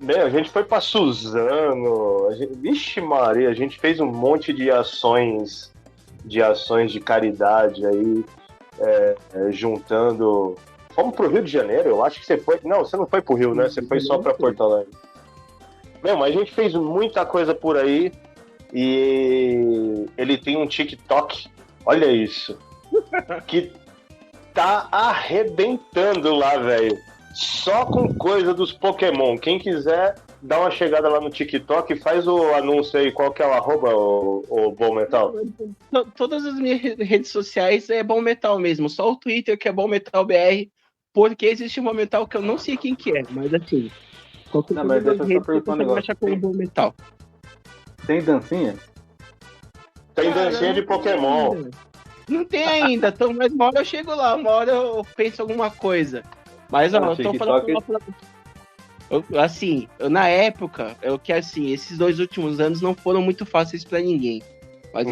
A gente foi pra Suzano, vixe Maria, a gente fez um monte de ações de caridade aí, juntando. Fomos pro Rio de Janeiro, eu acho que você foi. Não, você não foi pro Rio, né? Você foi só pra Porto Alegre. Mas a gente fez muita coisa por aí e ele tem um TikTok, olha isso, que tá arrebentando lá, velho. Só com coisa dos Pokémon. Quem quiser, dá uma chegada lá no TikTok e faz o anúncio aí. Qual que é o arroba, o Bom Metal? Todas as minhas redes sociais é Bom Metal mesmo. Só o Twitter que é Bom Metal BR. Porque existe um Bom Metal que eu não sei quem que é. Mas assim... Não, mas deixa eu só perguntar um negócio. Com Bom Metal. Tem dancinha? Tem dancinha de Pokémon. Não tem ainda. Então, mas uma hora eu chego lá. Uma hora eu penso alguma coisa. Mas ó, eu tô falando assim, na época, esses 2 últimos anos não foram muito fáceis pra ninguém. Mas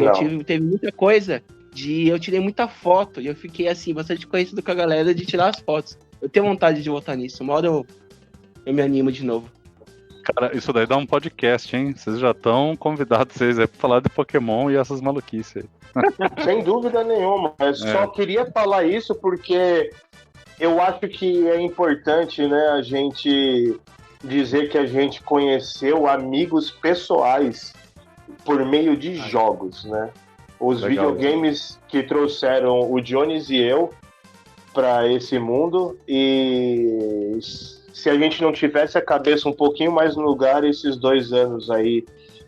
teve muita coisa eu tirei muita foto e eu fiquei assim, bastante conhecido com a galera de tirar as fotos. Eu tenho vontade de voltar nisso. Uma hora eu me animo de novo. Cara, isso daí dá um podcast, hein? Vocês já estão convidados vocês aí pra falar de Pokémon e essas maluquices aí. Sem dúvida nenhuma. Eu só queria falar isso porque eu acho que é importante, né, a gente dizer que a gente conheceu amigos pessoais por meio de jogos, né? Os videogames que trouxeram o Jones e eu para esse mundo, e se a gente não tivesse a cabeça um pouquinho mais no lugar, esses 2 anos aí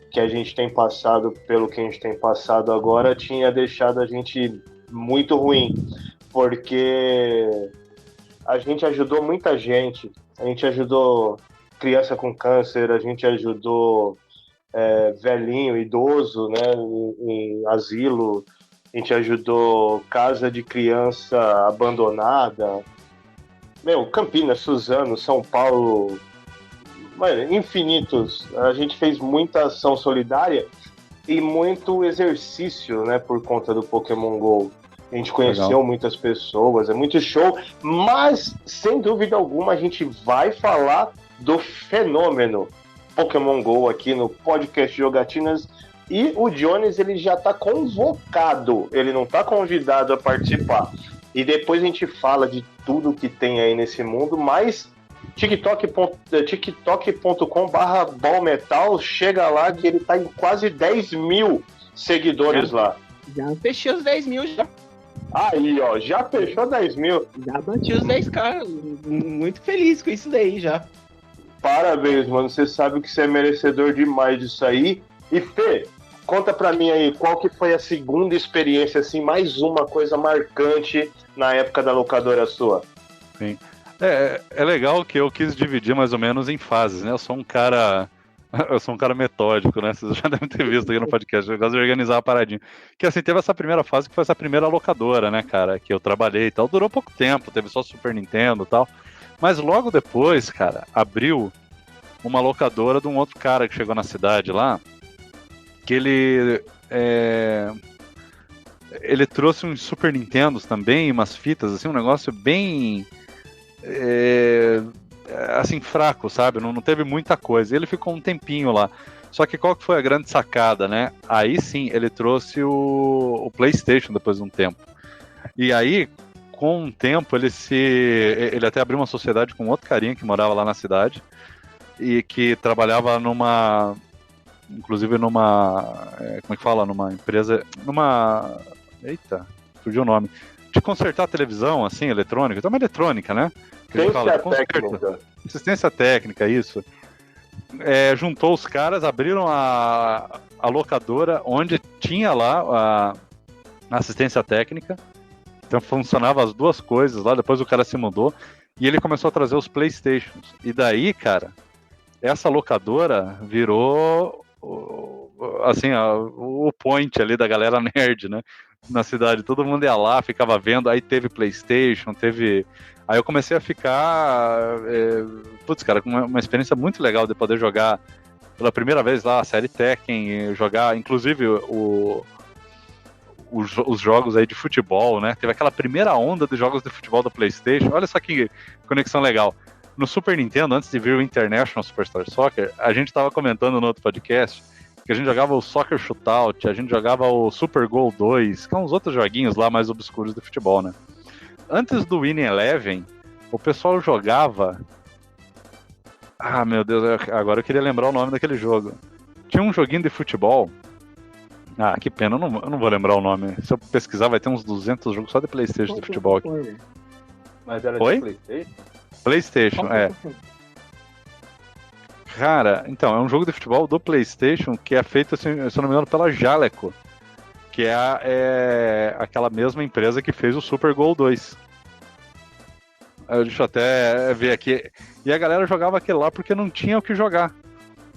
que a gente tem passado, pelo que a gente tem passado agora, tinha deixado a gente muito ruim, porque a gente ajudou muita gente. A gente ajudou criança com câncer, a gente ajudou velhinho, idoso, né, em asilo, a gente ajudou casa de criança abandonada. Campinas, Suzano, São Paulo, infinitos. A gente fez muita ação solidária e muito exercício, né, por conta do Pokémon GO. A gente conheceu muitas pessoas, é muito show, mas, sem dúvida alguma, a gente vai falar do fenômeno Pokémon GO aqui no podcast Jogatinas, e o Jones, ele já está convocado, ele não está convidado a participar. E depois a gente fala de tudo que tem aí nesse mundo, mas tiktok.com/ballmetal, chega lá que ele está em quase 10 mil seguidores lá. Já fechei os 10 mil já. Aí, ó, já fechou 10 mil. Já bati os 10k. Muito feliz com isso daí já. Parabéns, mano. Você sabe que você é merecedor demais disso aí. E Fê, conta pra mim aí, qual que foi a segunda experiência, assim, mais uma coisa marcante na época da locadora sua? Sim. É legal que eu quis dividir mais ou menos em fases, né? Eu sou um cara metódico, né? Vocês já devem ter visto aqui no podcast. Eu gosto de organizar a paradinha. Que assim, teve essa primeira fase que foi essa primeira locadora, né, cara? Que eu trabalhei e tal. Durou pouco tempo, teve só Super Nintendo e tal. Mas logo depois, cara, abriu uma locadora de um outro cara que chegou na cidade lá. Que ele trouxe uns Super Nintendos também, umas fitas, assim, um negócio bem... assim, fraco, sabe? Não teve muita coisa. Ele ficou um tempinho lá. Só que qual que foi a grande sacada, né? Aí sim, ele trouxe o PlayStation depois de um tempo. E aí, com um tempo, ele até abriu uma sociedade com outro carinha que morava lá na cidade e que trabalhava inclusive numa, como é que fala? Numa empresa, eita, fugiu o nome. De consertar a televisão, assim, eletrônica. Então, uma eletrônica, né? Assistência técnica, isso. Juntou os caras, abriram a locadora onde tinha lá a assistência técnica. Então funcionava as duas coisas lá. Depois o cara se mudou e ele começou a trazer os PlayStations. E daí, cara, essa locadora virou assim, o point ali da galera nerd, né? Na cidade, todo mundo ia lá, ficava vendo. Aí teve PlayStation, Aí eu comecei a ficar, cara, com uma experiência muito legal de poder jogar pela primeira vez lá a série Tekken, jogar, inclusive, os jogos aí de futebol, né? Teve aquela primeira onda de jogos de futebol da PlayStation. Olha só que conexão legal. no Super Nintendo, antes de vir o International Superstar Soccer, a gente tava comentando no outro podcast que a gente jogava o Soccer Shootout, a gente jogava o Super Goal 2, que são uns outros joguinhos lá mais obscuros do futebol, né? Antes do Winning Eleven, o pessoal jogava... Ah, meu Deus, agora eu queria lembrar o nome daquele jogo. Tinha um joguinho de futebol... Ah, que pena, eu não vou lembrar o nome. Se eu pesquisar, vai ter uns 200 jogos só de PlayStation de futebol aqui. Mas era Oi? de PlayStation? PlayStation, é. Cara, então, é um jogo de futebol do PlayStation que é feito, assim, se eu não me engano, pela Jaleco, que é aquela mesma empresa que fez o Super Goal 2. Deixa eu até ver aqui. E a galera jogava aquele lá porque não tinha o que jogar,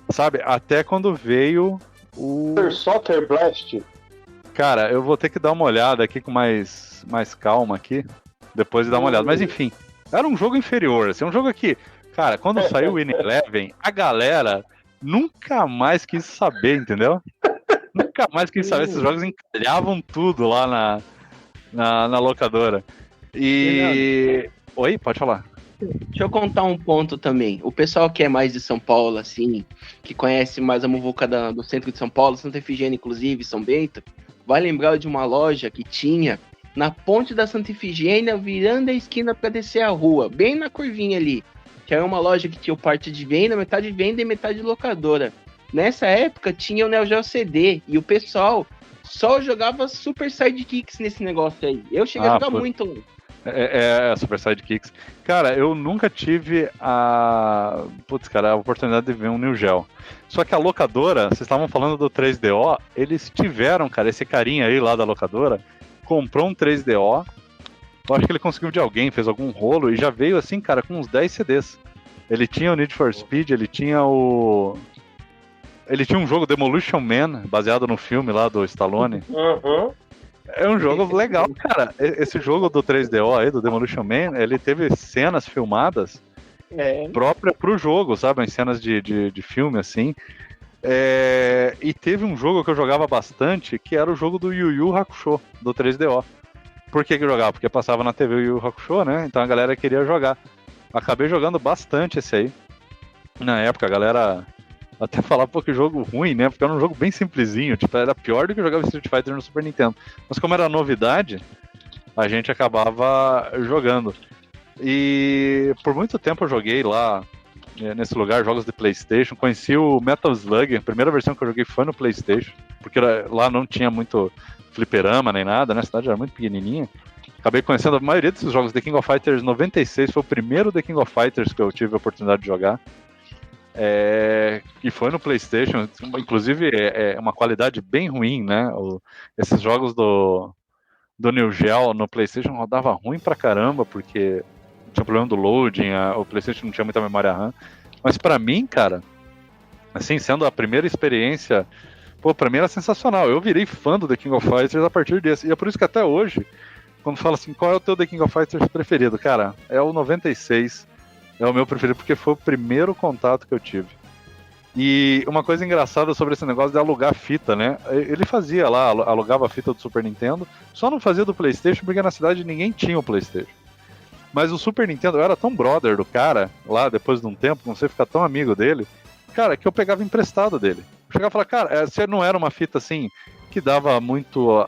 sabe? Até quando veio o... Soccer Blast. Cara, eu vou ter que dar uma olhada aqui com mais calma aqui, depois de dar uma olhada. Mas enfim, era um jogo inferior, assim, um jogo que, cara, quando saiu o Winning Eleven, a galera nunca mais quis saber, entendeu? Nunca mais quis saber, esses jogos encalhavam tudo lá na locadora. E... Oi, pode falar. Deixa eu contar um ponto também. O pessoal que é mais de São Paulo, assim, que conhece mais a muvuca do centro de São Paulo, Santa Efigênia, inclusive, São Bento, vai lembrar de uma loja que tinha na ponte da Santa Efigênia, virando a esquina para descer a rua, bem na curvinha ali, que era uma loja que tinha parte de venda e metade locadora. Nessa época tinha o Neo Geo CD e o pessoal só jogava Super Sidekicks nesse negócio aí. Eu cheguei a jogar muito. Super Sidekicks. Cara, eu nunca tive a oportunidade de ver um Neo Geo. Só que a locadora, vocês estavam falando do 3DO, eles tiveram, cara, esse carinha aí lá da locadora, comprou um 3DO, eu acho que ele conseguiu de alguém, fez algum rolo, e já veio assim, cara, com uns 10 CDs. Ele tinha o Need for Speed, ele tinha um jogo Demolition Man, baseado no filme lá do Stallone. Uhum. É um jogo legal, cara. Esse jogo do 3DO aí, do Demolition Man, ele teve cenas filmadas próprias pro jogo, sabe? As cenas de filme, assim. E teve um jogo que eu jogava bastante, que era o jogo do Yu Yu Hakusho, do 3DO. Por que eu jogava? Porque passava na TV o Yu Yu Hakusho, né? Então a galera queria jogar. Acabei jogando bastante esse aí. Na época, a galera... Até falar, pô, que jogo ruim, né? Porque era um jogo bem simplesinho, tipo, era pior do que jogava Street Fighter no Super Nintendo. Mas como era novidade, a gente acabava jogando. E por muito tempo eu joguei lá, nesse lugar, jogos de PlayStation. Conheci o Metal Slug, a primeira versão que eu joguei foi no PlayStation, porque lá não tinha muito fliperama nem nada, né? A cidade era muito pequenininha. Acabei conhecendo a maioria desses jogos. The King of Fighters 96 foi o primeiro The King of Fighters que eu tive a oportunidade de jogar. Que foi no PlayStation, inclusive é uma qualidade bem ruim, né? Esses jogos do Neo Geo no PlayStation rodava ruim pra caramba, porque tinha problema do loading, o PlayStation não tinha muita memória RAM. Mas pra mim, cara, assim, sendo a primeira experiência, pô, pra mim era sensacional. Eu virei fã do The King of Fighters a partir desse, e é por isso que até hoje, quando fala assim, qual é o teu The King of Fighters preferido? Cara, é o 96. É o meu preferido porque foi o primeiro contato que eu tive. E uma coisa engraçada sobre esse negócio de alugar fita, né? Ele fazia lá, alugava a fita do Super Nintendo, só não fazia do PlayStation porque na cidade ninguém tinha o PlayStation. Mas o Super Nintendo, eu era tão brother do cara, lá depois de um tempo, comecei a ficar tão amigo dele, cara, que eu pegava emprestado dele. Eu chegava e falava, cara, se não era uma fita assim, que dava muito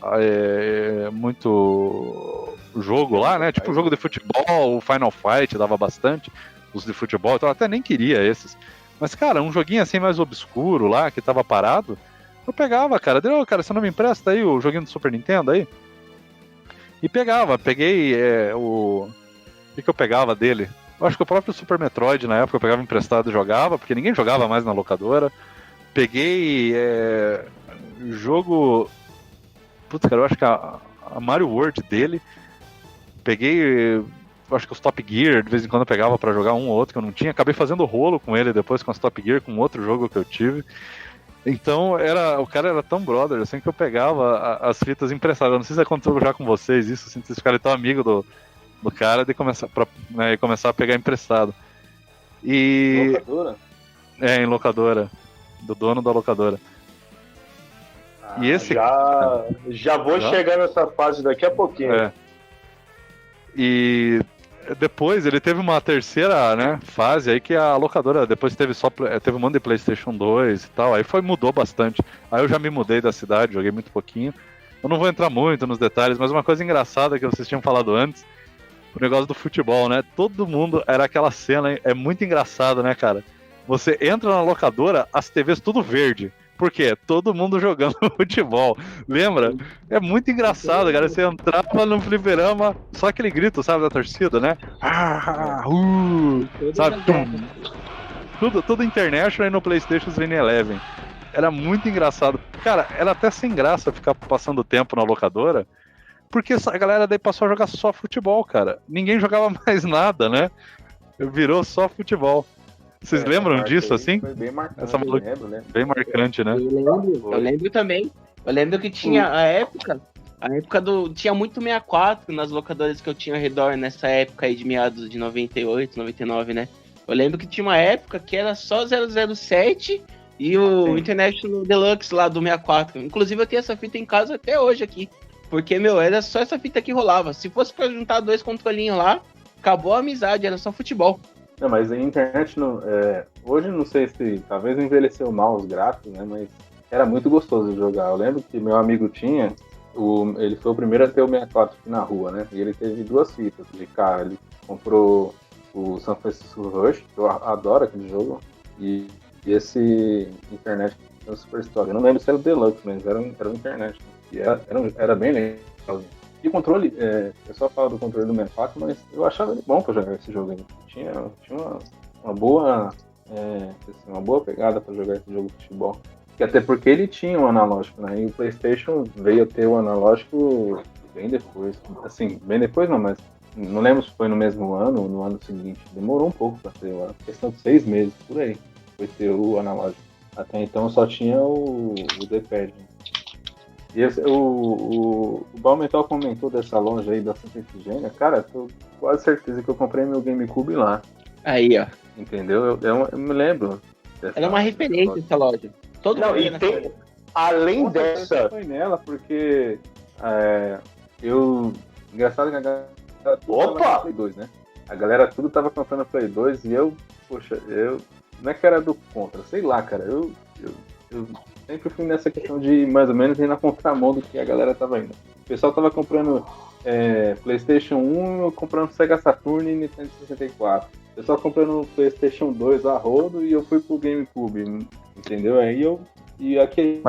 jogo lá, né? Tipo jogo de futebol, o Final Fight dava bastante. Os de futebol, então eu até nem queria esses. Mas, cara, um joguinho assim mais obscuro lá, que tava parado, eu pegava, cara. Deu, cara, você não me empresta aí o joguinho do Super Nintendo aí? E peguei o que eu pegava dele? Eu acho que o próprio Super Metroid, na época, eu pegava emprestado e jogava, porque ninguém jogava mais na locadora. Peguei jogo... Putz, cara, eu acho que a Mario World dele. Peguei... acho que os Top Gear, de vez em quando eu pegava pra jogar um ou outro que eu não tinha. Acabei fazendo rolo com ele depois com os Top Gear, com outro jogo que eu tive. Então, o cara era tão brother, assim, que eu pegava as fitas emprestadas. Eu não sei se aconteceu já com vocês isso, assim, vocês ficarem tão amigos do cara de começar a pegar emprestado. E... Locadora? Em locadora. Do dono da locadora. E esse... Já vou chegar nessa fase daqui a pouquinho. E depois ele teve uma terceira, né, fase aí que a locadora depois teve teve um monte de PlayStation 2 e tal, aí mudou bastante. Aí eu já me mudei da cidade, joguei muito pouquinho. Eu não vou entrar muito nos detalhes, mas uma coisa engraçada que vocês tinham falado antes, o negócio do futebol, né? Todo mundo era aquela cena, é muito engraçado, né, cara? Você entra na locadora, as TVs tudo verde. Por quê? Todo mundo jogando futebol. Lembra? É muito engraçado, cara. Você entrava no fliperama, só aquele grito, sabe, da torcida, né? Sabe? Tudo international e no PlayStation Vini Eleven. Era muito engraçado. Cara, era até sem graça ficar passando tempo na locadora, porque a galera daí passou a jogar só futebol, cara. Ninguém jogava mais nada, né? Virou só futebol. Vocês lembram disso, assim? Foi bem marcante, Essa lembro, né? Bem marcante, né? Eu lembro também. Eu lembro que tinha a época tinha muito 64 nas locadoras que eu tinha ao redor nessa época aí de meados de 98, 99, né? Eu lembro que tinha uma época que era só 007 e o International Deluxe lá do 64. Inclusive eu tenho essa fita em casa até hoje aqui. Porque, era só essa fita que rolava. Se fosse pra juntar 2 controlinhos lá, acabou a amizade, era só futebol. Não, mas a internet, hoje não sei se talvez envelheceu mal os gráficos, né? Mas era muito gostoso de jogar. Eu lembro que meu amigo tinha, ele foi o primeiro a ter o 64 aqui na rua, né? E ele teve 2 fitas de cara. Ele comprou o San Francisco Rush, que eu adoro aquele jogo, e esse internet é uma super história. Eu não lembro se era o Deluxe, mas era o internet. E era bem legal. E o controle, o pessoal fala do controle do 64, mas eu achava ele bom pra jogar esse jogo aí. Tinha uma boa pegada pra jogar esse jogo de futebol. E até porque ele tinha um analógico, né? E o PlayStation veio a ter o analógico bem depois. Assim, bem depois não, mas não lembro se foi no mesmo ano ou no ano seguinte. Demorou um pouco pra ter, uma questão de 6 meses, por aí, foi ter o analógico. Até então só tinha o D-pad. E o Balmetal comentou dessa loja aí da Santa Efigênia. Cara, tô quase certeza que eu comprei meu GameCube lá. Aí, ó. Entendeu? Eu me lembro. Ela é uma referência essa loja. Todo Não, mundo e tem, além dessa... Foi nela, porque engraçado que a galera tudo tava no Play 2, né? A galera tudo tava comprando Play 2 e eu não é que era do contra, sei lá, cara. Eu sempre fui nessa questão de mais ou menos ir na contramão do que a galera tava indo. O pessoal tava comprando PlayStation 1, eu comprando Sega Saturn e Nintendo 64. O pessoal comprando PlayStation 2 a rodo e eu fui pro GameCube, entendeu? Aí e aqui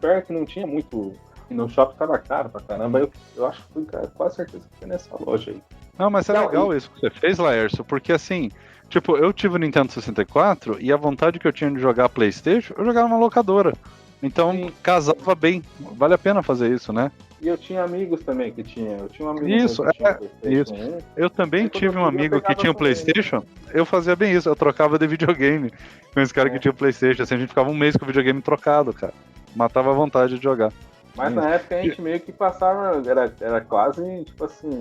perto não tinha muito, e no shopping tava caro pra caramba. Eu acho que fui, cara, quase certeza que foi nessa loja aí. Não, mas é legal isso que você fez, Laércio, porque assim, tipo, eu tive o Nintendo 64 e a vontade que eu tinha de jogar PlayStation, eu jogava numa locadora. Então, casava bem. Vale a pena fazer isso, né? E eu tinha amigos também que tinha. Eu tinha um amigo isso, que tinha PlayStation 1. Eu também tive um amigo que tinha um PlayStation. Eu fazia bem isso, eu trocava de videogame com esse cara que tinha PlayStation. Assim, a gente ficava um mês com o videogame trocado, cara. Matava a vontade de jogar. Mas na época a gente meio que passava, era quase, tipo assim,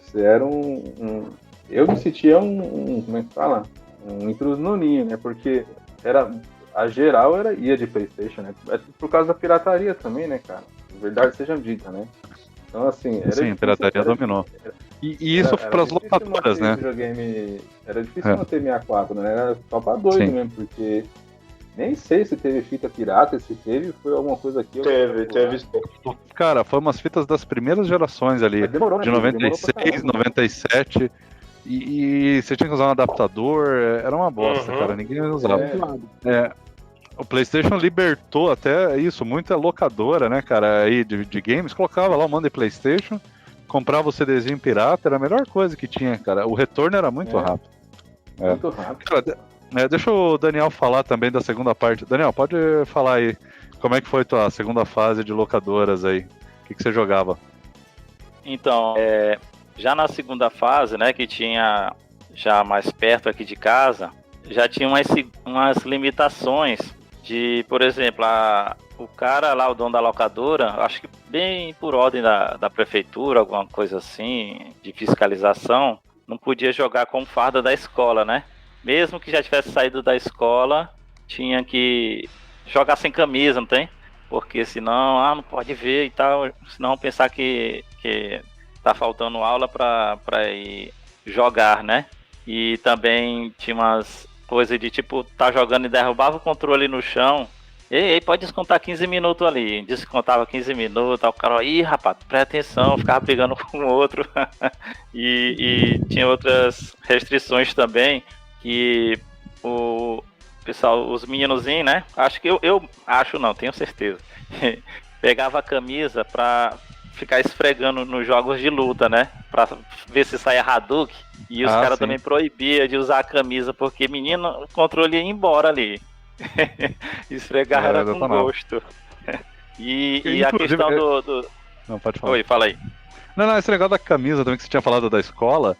você era eu me sentia como é que fala? Um intruso no ninho, né? Porque a geral ia de PlayStation, né? Por causa da pirataria também, né, cara? Verdade seja dita, né? Então, assim... Sim, a pirataria dominou. E isso para as locadoras, né? Era difícil manter 64, né? Era só pra doido mesmo, porque... Nem sei se teve fita pirata, se teve, foi alguma coisa aqui. Teve. Cara, foi umas fitas das primeiras gerações ali, demorou, né? de 96, 97, e você tinha que usar um adaptador, era uma bosta, cara, ninguém usava. O PlayStation libertou até isso, muita locadora, né, cara, aí de games, colocava lá um monte de PlayStation, comprava o CDzinho pirata, era a melhor coisa que tinha, cara, o retorno era muito rápido. Muito rápido. Cara, deixa o Daniel falar também da segunda parte. Daniel, pode falar aí como é que foi tua segunda fase de locadoras aí? O que você jogava? Então, já na segunda fase, né, que tinha já mais perto aqui de casa, já tinha umas limitações de, por exemplo, o cara lá, o dono da locadora, acho que bem por ordem da prefeitura, alguma coisa assim, de fiscalização, não podia jogar com farda da escola, né? Mesmo que já tivesse saído da escola, tinha que jogar sem camisa, não tem? Porque senão, não pode ver e tal, senão pensar que tá faltando aula para ir jogar, né? E também tinha umas coisas de tipo, tá jogando e derrubava o controle no chão. Ei, pode descontar 15 minutos ali. Descontava 15 minutos, aí o cara, ih, rapaz, presta atenção, ficava brigando com o outro. e tinha outras restrições também, que o pessoal, os meninozinhos, né? Acho que eu acho não, tenho certeza. Pegava a camisa pra ficar esfregando nos jogos de luta, né? Pra ver se saia Hadouken. E os caras também proibiam de usar a camisa, porque menino, o controle ia embora ali. Esfregar era com gosto. E a questão do... Não, pode falar. Oi, fala aí. Não, esse negócio da camisa também que você tinha falado da escola,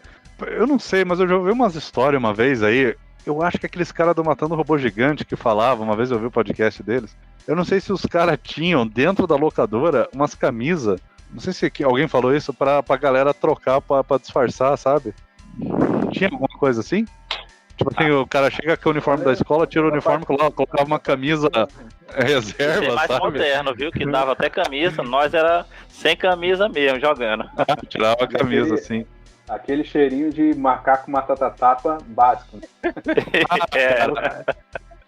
eu não sei, mas eu já ouvi umas histórias uma vez aí, eu acho que aqueles caras do Matando Robô Gigante que falavam, uma vez eu ouvi o podcast deles, eu não sei se os caras tinham dentro da locadora umas camisas, não sei se alguém falou isso, pra galera trocar pra disfarçar, sabe? Tinha alguma coisa assim? Tipo assim, o cara chega com o uniforme da escola, tira o uniforme, colocava uma camisa reserva, isso é mais sabe? moderno, viu? Que dava até camisa, nós era sem camisa mesmo, jogando. Tirava a camisa, assim. Aquele cheirinho de macaco matata-tapa básico.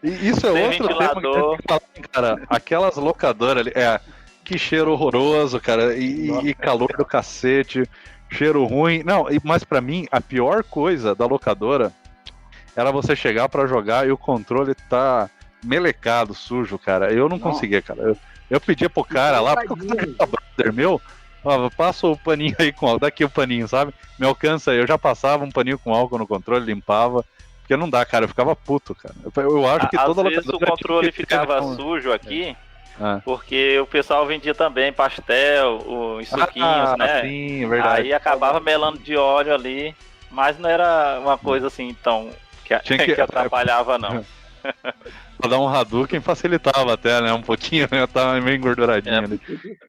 E isso é sem outro ventilador. tema que a gente fala, cara, aquelas locadoras ali, que cheiro horroroso, cara, e calor do cacete, cheiro ruim. Não, mas pra mim, a pior coisa da locadora era você chegar pra jogar e o controle tá melecado, sujo, cara. Eu não conseguia, cara. Eu pedia pro cara lá, porque o cara era brother meu, passa o paninho aí com álcool, daqui o paninho, sabe? Me alcança aí. Eu já passava um paninho com álcool no controle, limpava, porque não dá, cara. Eu ficava puto, cara. Eu acho que toda às vezes o controle ficava sujo aqui, porque o pessoal vendia também pastel, os suquinhos, né? Sim, verdade. Aí acabava melando de óleo ali, mas não era uma coisa assim tão... que atrapalhava, não. Pra dar um Hadouken facilitava até, né? Um pouquinho, né? Tava meio engorduradinho ali.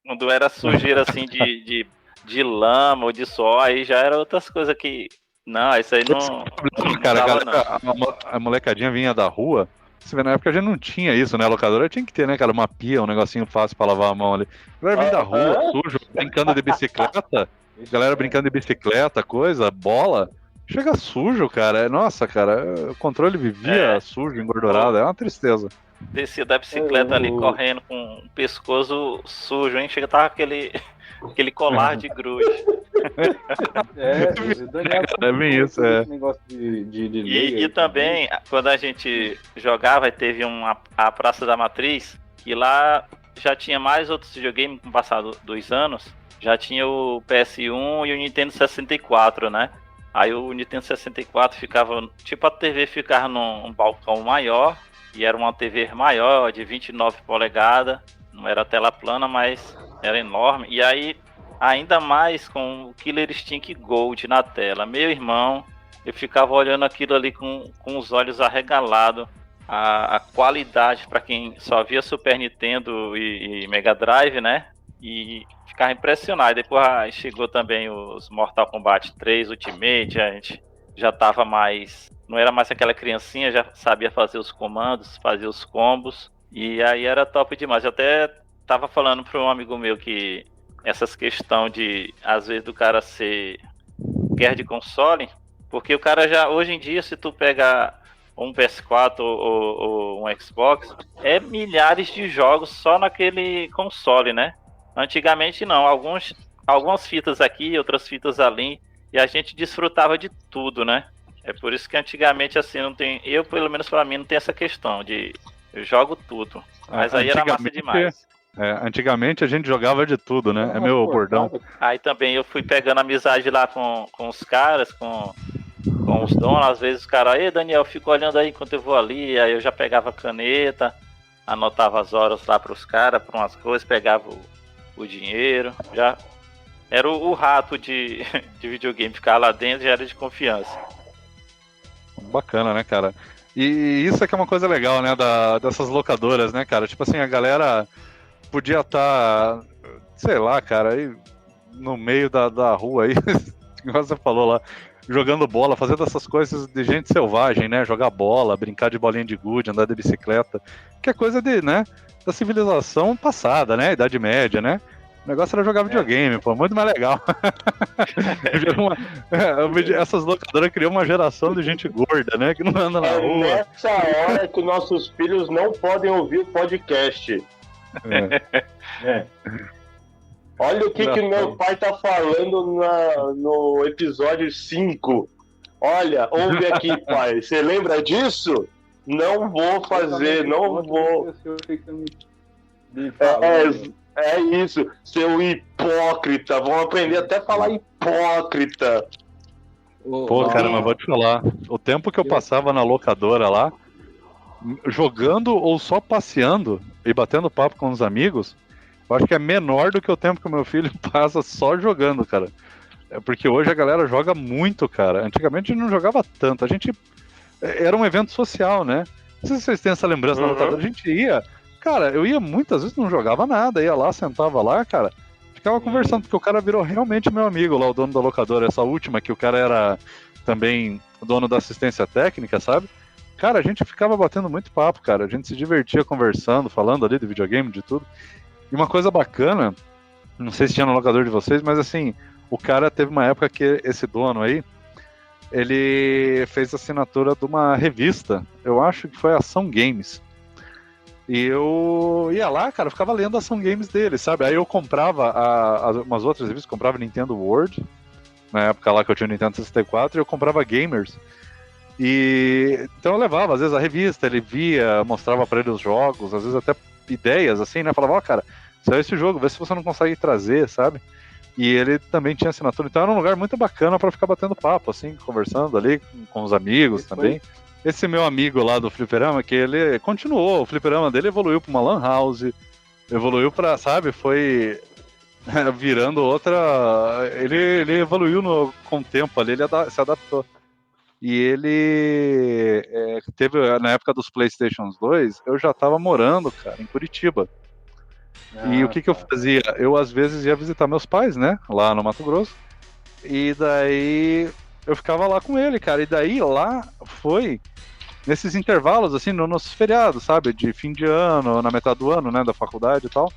Quando era sujeira assim de lama ou de suor, aí já era outras coisas que... Não, isso aí não... Cara, não. A molecadinha vinha da rua. Você vê, na época a gente não tinha isso, né? A locadora tinha que ter, né, cara? Uma pia, um negocinho fácil pra lavar a mão ali. A galera vinha da rua, sujo, brincando de bicicleta. Galera brincando de bicicleta, coisa, bola. Chega sujo, cara. Nossa, cara, o controle vivia sujo, engordurado. É uma tristeza. Descia da bicicleta ali correndo com o pescoço sujo, hein? Chega, tava aquele colar de grude. O Daniel é bem isso, negócio de e também, quando a gente jogava, teve a Praça da Matriz, que lá já tinha mais outros videogames com o passar dos anos. Já tinha o PS1 e o Nintendo 64, né? Aí o Nintendo 64 ficava, tipo a TV ficava num balcão maior, e era uma TV maior, de 29 polegadas, não era tela plana, mas era enorme. E aí, ainda mais com o Killer Instinct Gold na tela. Meu irmão, eu ficava olhando aquilo ali com os olhos arregalados. A qualidade, para quem só via Super Nintendo e Mega Drive, né? E ficava impressionado. Depois chegou também os Mortal Kombat 3 Ultimate, a gente já tava mais... Não era mais aquela criancinha, já sabia fazer os comandos, fazia os combos. E aí era top demais. Eu até tava falando para um amigo meu que essas questões de, às vezes, do cara ser guerra de console, porque o cara já, hoje em dia, se tu pegar um PS4 ou um Xbox, é milhares de jogos só naquele console, né? Antigamente não, algumas fitas aqui, outras fitas ali, e a gente desfrutava de tudo, né? É por isso que antigamente assim não tem, eu pelo menos pra mim não tem essa questão de eu jogo tudo, mas aí era massa demais. Antigamente a gente jogava de tudo, né? É meu bordão. Aí também eu fui pegando amizade lá com os caras, com os donos, às vezes os caras, ei Daniel, fica olhando aí enquanto eu vou ali, aí eu já pegava caneta, anotava as horas lá pros caras, pra umas coisas, pegava o dinheiro, já era o rato de videogame, ficar lá dentro já era de confiança. Bacana, né, cara? E isso é que é uma coisa legal, né, dessas locadoras, né, cara? Tipo assim, a galera podia estar, sei lá, cara, aí no meio da rua aí, como você falou lá, jogando bola, fazendo essas coisas de gente selvagem, né? Jogar bola, brincar de bolinha de gude, andar de bicicleta, que é coisa de, né, da civilização passada, né? Idade Média, né? O negócio era jogar videogame, pô, muito mais legal. Essas locadoras criam uma geração de gente gorda, né? Que não anda na rua. Nessa hora que nossos filhos não podem ouvir o podcast. Olha o que meu pai tá falando no episódio 5. Olha, ouve aqui, pai. Você lembra disso? Não vou fazer, não vou. É isso, seu hipócrita. Vão aprender até a falar hipócrita. Pô, cara, mas vou te falar. O tempo que eu passava na locadora lá, jogando ou só passeando e batendo papo com os amigos, eu acho que é menor do que o tempo que o meu filho passa só jogando, cara. É porque hoje a galera joga muito, cara. Antigamente a gente não jogava tanto. A gente... Era um evento social, né? Não sei se vocês têm essa lembrança na locadora. A gente ia... Cara, eu ia muitas vezes, não jogava nada. Ia lá, sentava lá, cara. Ficava conversando, porque o cara virou realmente meu amigo lá, o dono da locadora. Essa última, que o cara era também o dono da assistência técnica, sabe? Cara, a gente ficava batendo muito papo, cara. A gente se divertia conversando, falando ali de videogame, de tudo. E uma coisa bacana, não sei se tinha no locador de vocês, mas assim, o cara teve uma época que esse dono aí, ele fez assinatura de uma revista, eu acho que foi Ação Games. E eu ia lá, cara, ficava lendo a Ação Games dele, sabe? Aí eu comprava umas outras revistas, comprava Nintendo World, na época lá que eu tinha o Nintendo 64, e eu comprava Gamers. E então eu levava, às vezes, a revista, ele via, mostrava pra ele os jogos, às vezes até ideias, assim, né? Falava, ó, cara, saiu esse jogo, vê se você não consegue trazer, sabe? E ele também tinha assinatura, então era um lugar muito bacana pra ficar batendo papo, assim, conversando ali com os amigos também. Esse meu amigo lá do fliperama, que ele continuou, o fliperama dele evoluiu pra uma lan house, evoluiu pra, sabe, foi virando outra... Ele evoluiu com o tempo ali, ele se adaptou. E ele teve, na época dos PlayStation 2, eu já tava morando, cara, em Curitiba. E o que eu fazia? Eu, às vezes, ia visitar meus pais, né, lá no Mato Grosso. E daí eu ficava lá com ele, cara. E daí lá foi nesses intervalos, assim, nos feriados, sabe? De fim de ano, na metade do ano, né, da faculdade e tal.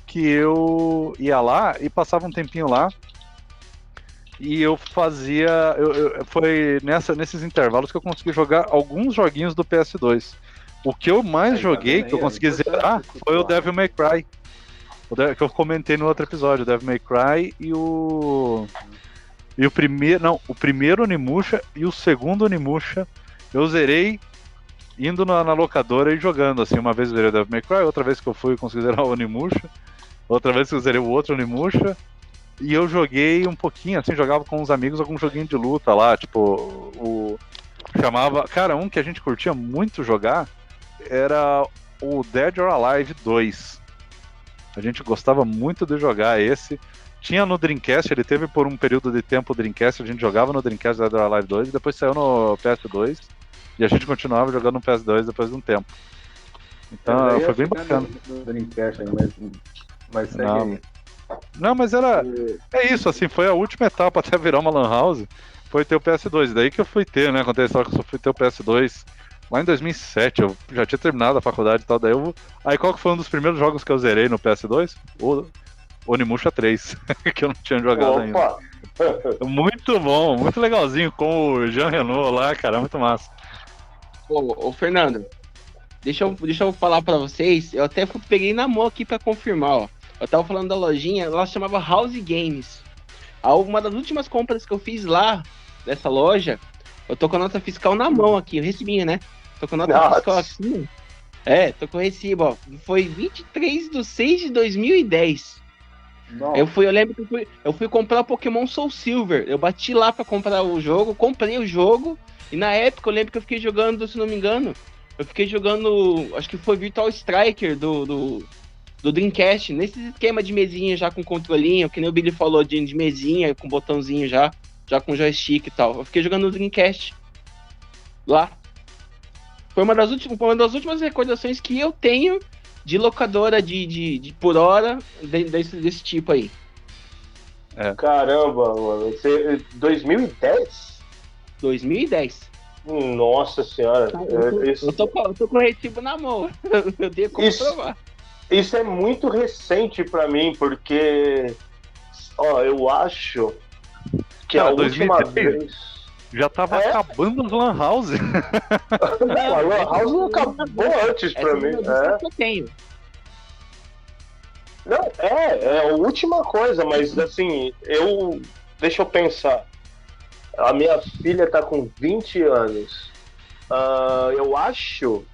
Que eu ia lá e passava um tempinho lá. E eu fazia... foi nesses intervalos que eu consegui jogar alguns joguinhos do PS2. O que eu mais joguei, que eu consegui zerar, foi o Devil May Cry. Que eu comentei no outro episódio, o Devil May Cry e o primeiro... Não, o primeiro Onimusha e o segundo Onimusha eu zerei indo na locadora e jogando, assim. Uma vez eu zerei o Devil May Cry, outra vez que eu fui consegui zerar o Onimusha, outra vez que eu zerei o outro Onimusha. E eu joguei um pouquinho, assim, jogava com uns amigos algum joguinho de luta lá, tipo, chamava... Cara, um que a gente curtia muito jogar era o Dead or Alive 2. A gente gostava muito de jogar esse. Tinha no Dreamcast, ele teve por um período de tempo o Dreamcast, a gente jogava no Dreamcast Dead or Alive 2, e depois saiu no PS2, e a gente continuava jogando no PS2 depois de um tempo. Então, foi bem bacana. No Dreamcast ainda, mas segue aí. Não, mas é isso, assim, foi a última etapa até virar uma lan house, foi ter o PS2, daí que eu fui ter, né, contei a história que eu só fui ter o PS2 lá em 2007, eu já tinha terminado a faculdade e tal, aí qual que foi um dos primeiros jogos que eu zerei no PS2? O Onimusha 3, que eu não tinha jogado ainda. Muito bom, muito legalzinho, com o Jean Renault lá, cara, muito massa. Ô Fernando, deixa eu falar pra vocês, eu até peguei na mão aqui pra confirmar, ó. Eu tava falando da lojinha, ela chamava House Games. Uma das últimas compras que eu fiz lá, dessa loja, eu tô com a nota fiscal na mão aqui, eu recebi, né? Tô com a nota fiscal aqui. Tô com o recibo, ó. Foi 23/6/2010. Eu lembro que eu fui comprar o Pokémon Soul Silver. Eu bati lá pra comprar o jogo, comprei o jogo, e na época eu lembro que eu fiquei jogando, se não me engano, acho que foi Virtual Striker do Dreamcast, nesse esquema de mesinha já com controlinho, que nem o Billy falou, de mesinha, com botãozinho já com joystick e tal. Eu fiquei jogando no Dreamcast lá. Foi uma das últimas recordações que eu tenho de locadora de por hora desse tipo aí. Caramba, mano. 2010? 2010. Nossa senhora. Eu tô com o recibo na mão. Eu tenho como provar. Isso é muito recente pra mim, porque eu acho que Cara, a última 2010 vez. já tava acabando as Lan House. Não, a Lan House não acabou antes pra mim. Que eu tenho. Não, é a última coisa, mas assim, deixa eu pensar. A minha filha tá com 20 anos. Eu acho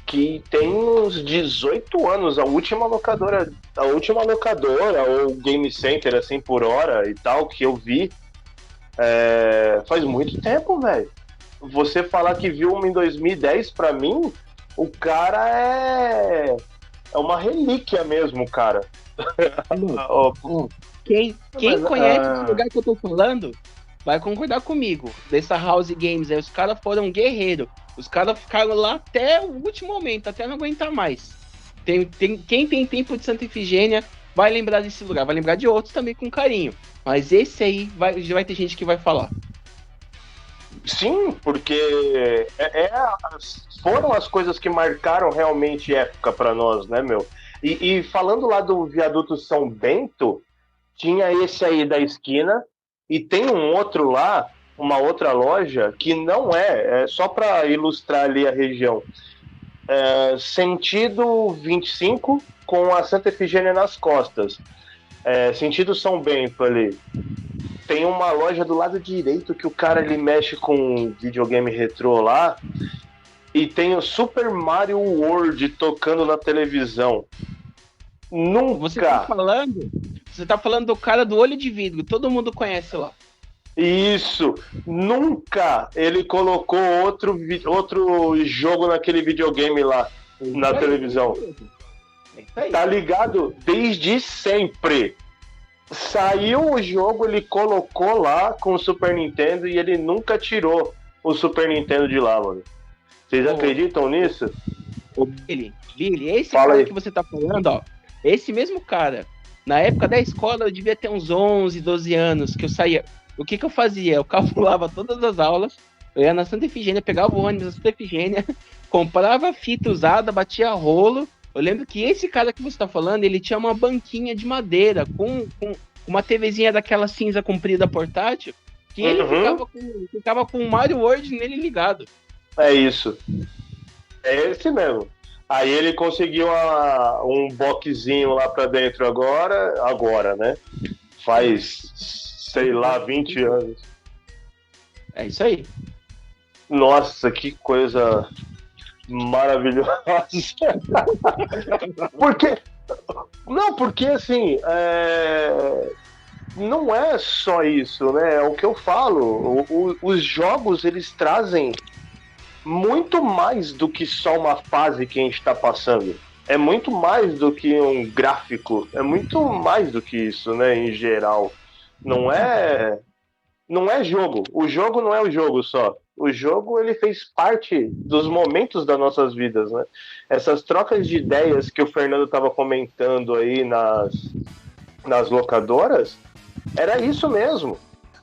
que tem uns 18 anos, a última locadora ou Game Center, assim, por hora e tal, que eu vi, faz muito tempo, velho. Você falar que viu uma em 2010, pra mim, o cara é uma relíquia mesmo, cara. Quem conhece esse lugar que eu tô falando vai concordar comigo. Dessa House Games aí, os caras foram guerreiros. Os caras ficaram lá até o último momento, até não aguentar mais. Quem tem tempo de Santa Ifigênia vai lembrar desse lugar, vai lembrar de outros também com carinho. Mas esse aí já vai ter gente que vai falar. Sim, porque foram as coisas que marcaram realmente época pra nós, né, meu? E falando lá do viaduto São Bento, tinha esse aí da esquina, e tem um outro lá, uma outra loja, que não é só para ilustrar ali a região. Sentido 25, com a Santa Efigênia nas costas. Sentido São Bento ali. Tem uma loja do lado direito que o cara ele mexe com videogame retrô lá, e tem o Super Mario World tocando na televisão. Nunca. Você tá falando do cara do olho de vidro, todo mundo conhece lá. Isso. Nunca ele colocou outro jogo naquele videogame lá na televisão. Tá ligado? Desde sempre. Saiu o jogo, ele colocou lá com o Super Nintendo e ele nunca tirou o Super Nintendo de lá, mano. Vocês acreditam nisso? Billy, esse Fala cara aí. Que você tá falando, ó, esse mesmo cara, na época da escola eu devia ter uns 11, 12 anos, que eu saía. O que eu fazia? Eu calculava todas as aulas, eu ia na Santa Efigênia, pegava o ônibus na Santa Efigênia, comprava fita usada, batia rolo. Eu lembro que esse cara que você tá falando, ele tinha uma banquinha de madeira com uma TVzinha daquela cinza comprida portátil, que ele ficava com o Mario World nele ligado. É isso. É esse mesmo. Aí ele conseguiu um boxzinho lá pra dentro agora, né? Faz, sei lá, 20 anos. É isso aí. Nossa, que coisa maravilhosa. Porque assim, não é só isso, né? É o que eu falo. Os jogos, eles trazem muito mais do que só uma fase que a gente está passando. É muito mais do que um gráfico. É muito mais do que isso, né? Em geral. Não é jogo. O jogo não é o jogo só. O jogo, ele fez parte dos momentos das nossas vidas, né? Essas trocas de ideias que o Fernando estava comentando aí nas locadoras, era isso mesmo.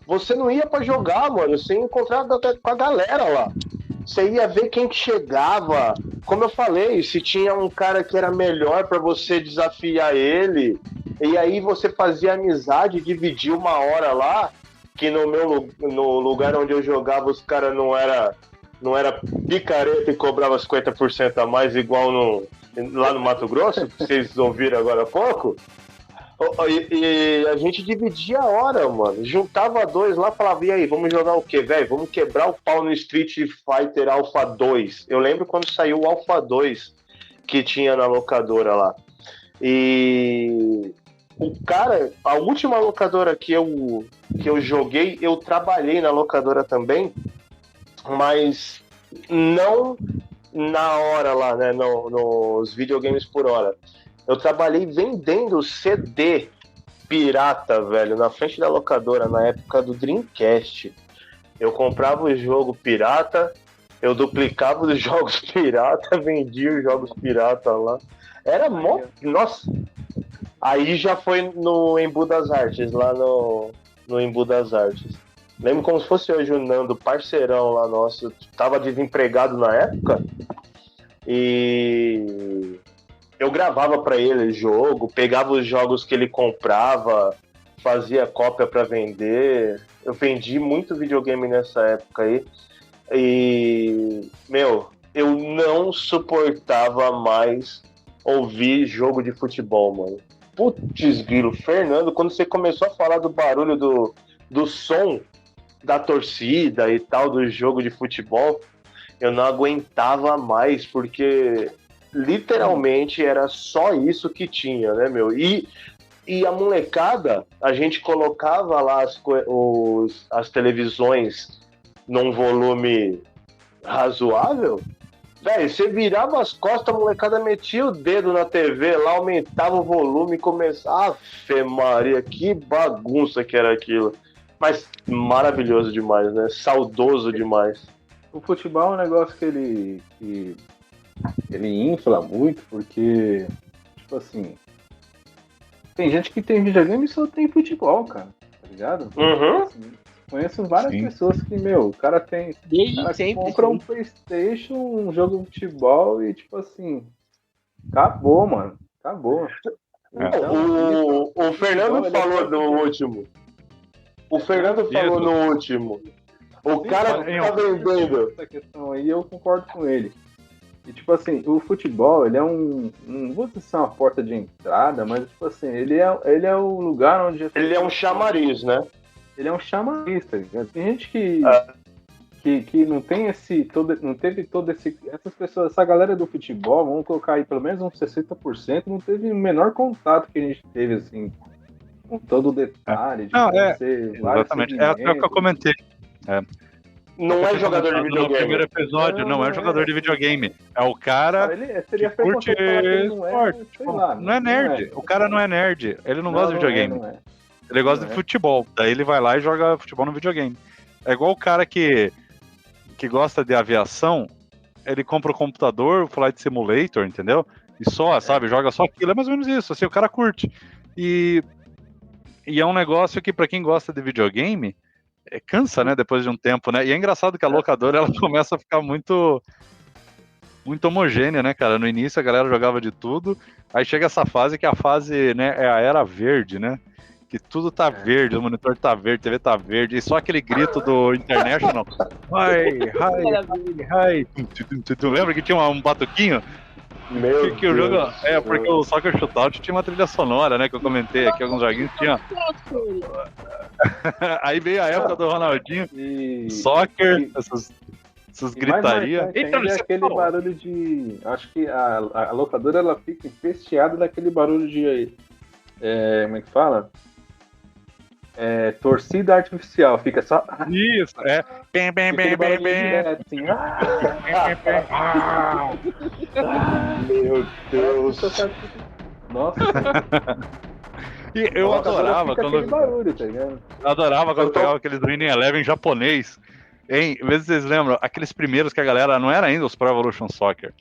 Você não ia para jogar, mano. Você ia encontrar com a galera lá. Você ia ver quem que chegava. Como eu falei, se tinha um cara que era melhor para você desafiar ele, e aí você fazia amizade, dividia uma hora lá, que no lugar onde eu jogava os caras não era picareta e cobrava 50% a mais, igual lá no Mato Grosso, que vocês ouviram agora há pouco. E a gente dividia a hora, mano. Juntava dois lá, falava, e aí, vamos jogar o quê, velho? Vamos quebrar o pau no Street Fighter Alpha 2. Eu lembro quando saiu o Alpha 2, que tinha na locadora lá. E o cara, a última locadora que eu joguei, eu trabalhei na locadora também, mas não na hora lá, né, nos videogames por hora. Eu trabalhei vendendo CD pirata, velho, na frente da locadora, na época do Dreamcast. Eu comprava o jogo pirata, eu duplicava os jogos pirata, vendia os jogos pirata lá. Era mó... Nossa! Aí já foi no Embu das Artes, lá no Embu das Artes. Lembro como se fosse hoje o Nando, parceirão lá nosso. Tava desempregado na época. E eu gravava pra ele jogo, pegava os jogos que ele comprava, fazia cópia pra vender. Eu vendi muito videogame nessa época aí. E, meu, eu não suportava mais ouvir jogo de futebol, mano. Putz, grilo, Fernando, quando você começou a falar do barulho do som da torcida e tal, do jogo de futebol, eu não aguentava mais, porque literalmente era só isso que tinha, né, meu? E a molecada, a gente colocava lá as televisões num volume razoável. Velho, você virava as costas, a molecada metia o dedo na TV lá, aumentava o volume e começava. Afe Maria, que bagunça que era aquilo. Mas maravilhoso demais, né? Saudoso demais. O futebol é um negócio que ele infla muito, porque, tipo assim, tem gente que tem videogame e só tem futebol, cara, tá ligado? Uhum. Assim, conheço várias pessoas que, meu, o cara tem. Desde O cara sempre. compra um PlayStation, um jogo de futebol e, tipo assim, acabou, mano. Acabou. Então, O Fernando falou no último. O Fernando falou no último. O cara tá vendendo. Essa questão aí eu concordo com ele. E tipo assim, o futebol, ele é não vou dizer se é uma porta de entrada, mas tipo assim, ele é o lugar onde... Ele é um chamariz, né? Ele é um chamariz, tá ligado? Tem gente que não tem não teve todo esse... Essas pessoas, essa galera do futebol, vamos colocar aí pelo menos uns 60%, não teve o menor contato que a gente teve, assim, com todo o detalhe. Não, exatamente. É o que eu comentei. Não é jogador de videogame. No primeiro episódio, não é jogador de videogame. É o cara seria que curte esporte. Não é nerd. O cara não é nerd. Ele não gosta de videogame. Ele gosta de futebol. Daí ele vai lá e joga futebol no videogame. É igual o cara que gosta de aviação, ele compra o computador, o Flight Simulator, entendeu? E só, sabe, joga só aquilo. É mais ou menos isso. Assim, o cara curte. E é um negócio que, pra quem gosta de videogame, cansa, né, depois de um tempo, né? E é engraçado que a locadora, ela começa a ficar muito homogênea, né, cara? No início a galera jogava de tudo, aí chega essa fase que a fase, né, é a era verde, né? Que tudo tá verde, o monitor tá verde, a TV tá verde, e só aquele grito do International. Hi. Tu lembra que tinha um batuquinho? Que o jogo porque o Soccer Shootout tinha uma trilha sonora, né? Que eu comentei aqui, alguns joguinhos tinha. Aí veio a época do Ronaldinho, Soccer, essas gritarias. É aquele barulho de. Acho que a locadora ela fica empesteada daquele barulho de. Como é que fala? Torcida artificial, fica só. Isso, Bem. Assim, meu Deus. Nossa. E eu adorava quando. Barulho, tá ligado? Eu adorava quando pegava aqueles Winning Eleven japonês. Hein? Às vezes vocês lembram, aqueles primeiros que a galera não era ainda os Pro Evolution Soccer.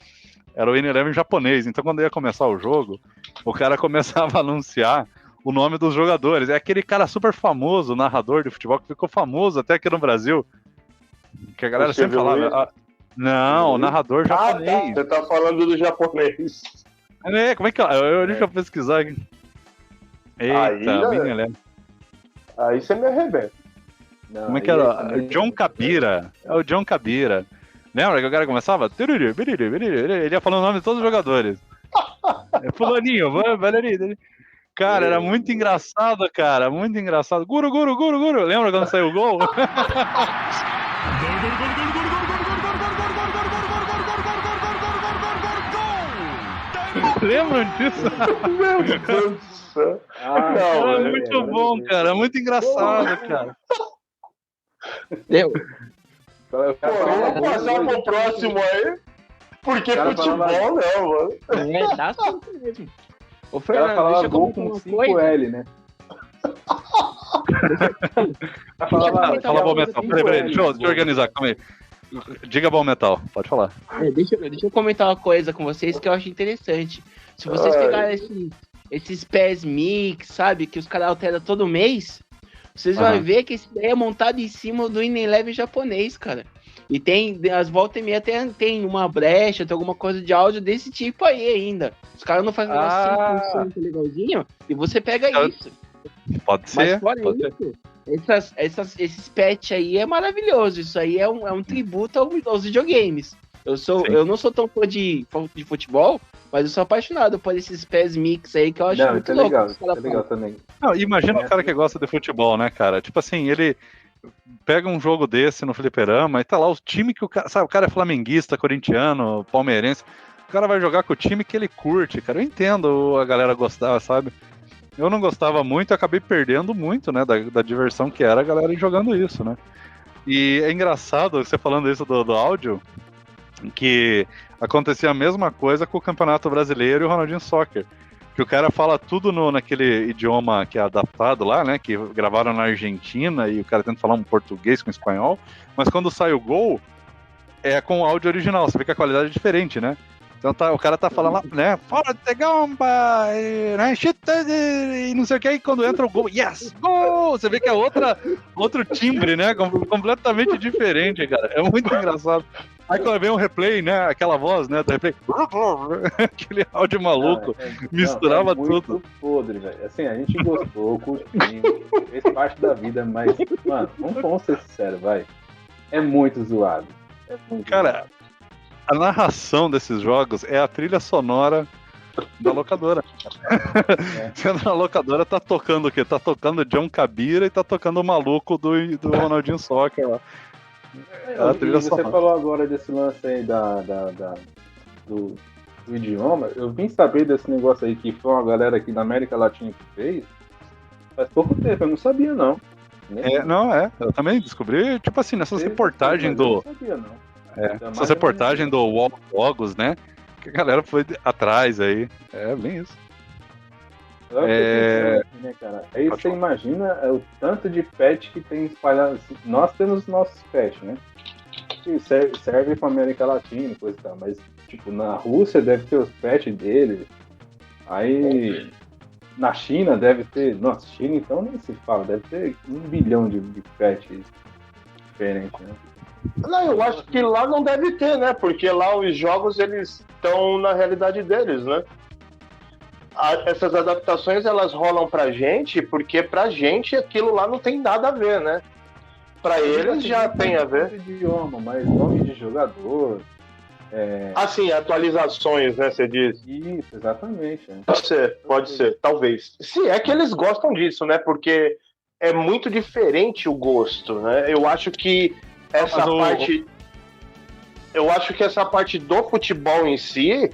Era o Winning Eleven japonês. Então quando ia começar o jogo, o cara começava a anunciar o nome dos jogadores. É aquele cara super famoso, narrador de futebol, que ficou famoso até aqui no Brasil. Que a galera sempre falava. Não, o narrador japonês. Você tá falando do japonês. Como é que eu deixa eu pesquisar aqui. Eita, aí você me arrebenta. Não, como é que era? John Kabira. É o John Kabira. Lembra que o cara começava? Ele ia falando o nome de todos os jogadores. Fulaninho, Valerio. Cara, era muito engraçado, cara. Muito engraçado. Guru. Lembra quando saiu o gol? Lembram disso? Meu Deus do céu. Era muito bom, cara. Muito engraçado, cara. Vamos passar pro próximo aí. Porque futebol não, mano. Dá certo mesmo. Ô, Fernando, deixa eu comentar uma coisa. L, né? Fala bom metal. Peraí, deixa eu organizar, calma aí. Diga bom metal, pode falar. Deixa eu comentar uma coisa com vocês que eu acho interessante. Se vocês pegarem esses PES Mix, sabe, que os caras alteram todo mês, vocês vão ver que esse daí é montado em cima do Winning Eleven japonês, cara. E tem, as voltas e meia tem uma brecha, tem alguma coisa de áudio desse tipo aí ainda. Os caras não fazem um negocinho legalzinho e você pega isso. Pode ser. Mas fora isso, esses patch aí é maravilhoso. Isso aí é um tributo aos videogames. Eu não sou tão fã de futebol, mas eu sou apaixonado por esses PES Mix aí que eu acho muito louco. É legal também. Não, imagina o cara que gosta de futebol, né, cara? Tipo assim, ele pega um jogo desse no fliperama e tá lá o time que o cara... Sabe, o cara é flamenguista, corintiano, palmeirense. O cara vai jogar com o time que ele curte, cara. Eu entendo a galera gostar, sabe? Eu não gostava muito e acabei perdendo muito, né, da diversão que era a galera jogando isso, né? E é engraçado, você falando isso do áudio, que acontecia a mesma coisa com o Campeonato Brasileiro e o Ronaldinho Soccer. Que o cara fala tudo naquele idioma que é adaptado lá, né? Que gravaram na Argentina e o cara tenta falar um português com espanhol. Mas quando sai o gol, é com o áudio original. Você vê que a qualidade é diferente, né? Então o cara tá falando lá, né? Fora de gamba, e não sei o que, e quando entra o gol, yes, gol! Você vê que é outro timbre, né? Completamente diferente, cara. É muito engraçado. Aí quando vem um replay, né? Aquela voz, né? Do replay, aquele áudio maluco, misturava muito tudo. Podre, velho. Assim, a gente gostou, curtimos, fez parte da vida, mas, mano, vamos ser sinceros, vai. É muito zoado. Cara, a narração desses jogos é a trilha sonora da locadora. Sendo na locadora, tá tocando o quê? Tá tocando John Kabira e tá tocando o maluco do Ronaldinho Soccer lá. Você falou agora desse lance aí do idioma. Eu vim saber desse negócio aí que foi uma galera aqui da América Latina que fez faz pouco tempo, eu não sabia não. Eu também descobri, tipo assim, nessas reportagens do... Eu não sabia não. Essas reportagens do Wall Logos, né? Que a galera foi atrás aí. É bem isso. Né, cara? Aí você imagina o tanto de patch que tem espalhado. Nós temos nossos patch, né? Que serve pra América Latina e coisa e tal. Mas, tipo, na Rússia deve ter os patch deles. Aí na China deve ter. Nossa, China então nem se fala. Deve ter 1 bilhão de patch diferentes, né? Não, eu acho que lá não deve ter, né? Porque lá os jogos, eles estão na realidade deles, né? Essas adaptações, elas rolam pra gente, porque pra gente aquilo lá não tem nada a ver, né? Pra eles já tem a ver. De idioma, mas nome de jogador... Assim, atualizações, né, você diz? Isso, exatamente. Pode ser, talvez. Se é que eles gostam disso, né? Porque é muito diferente o gosto, né? Eu acho que Eu acho que essa parte do futebol em si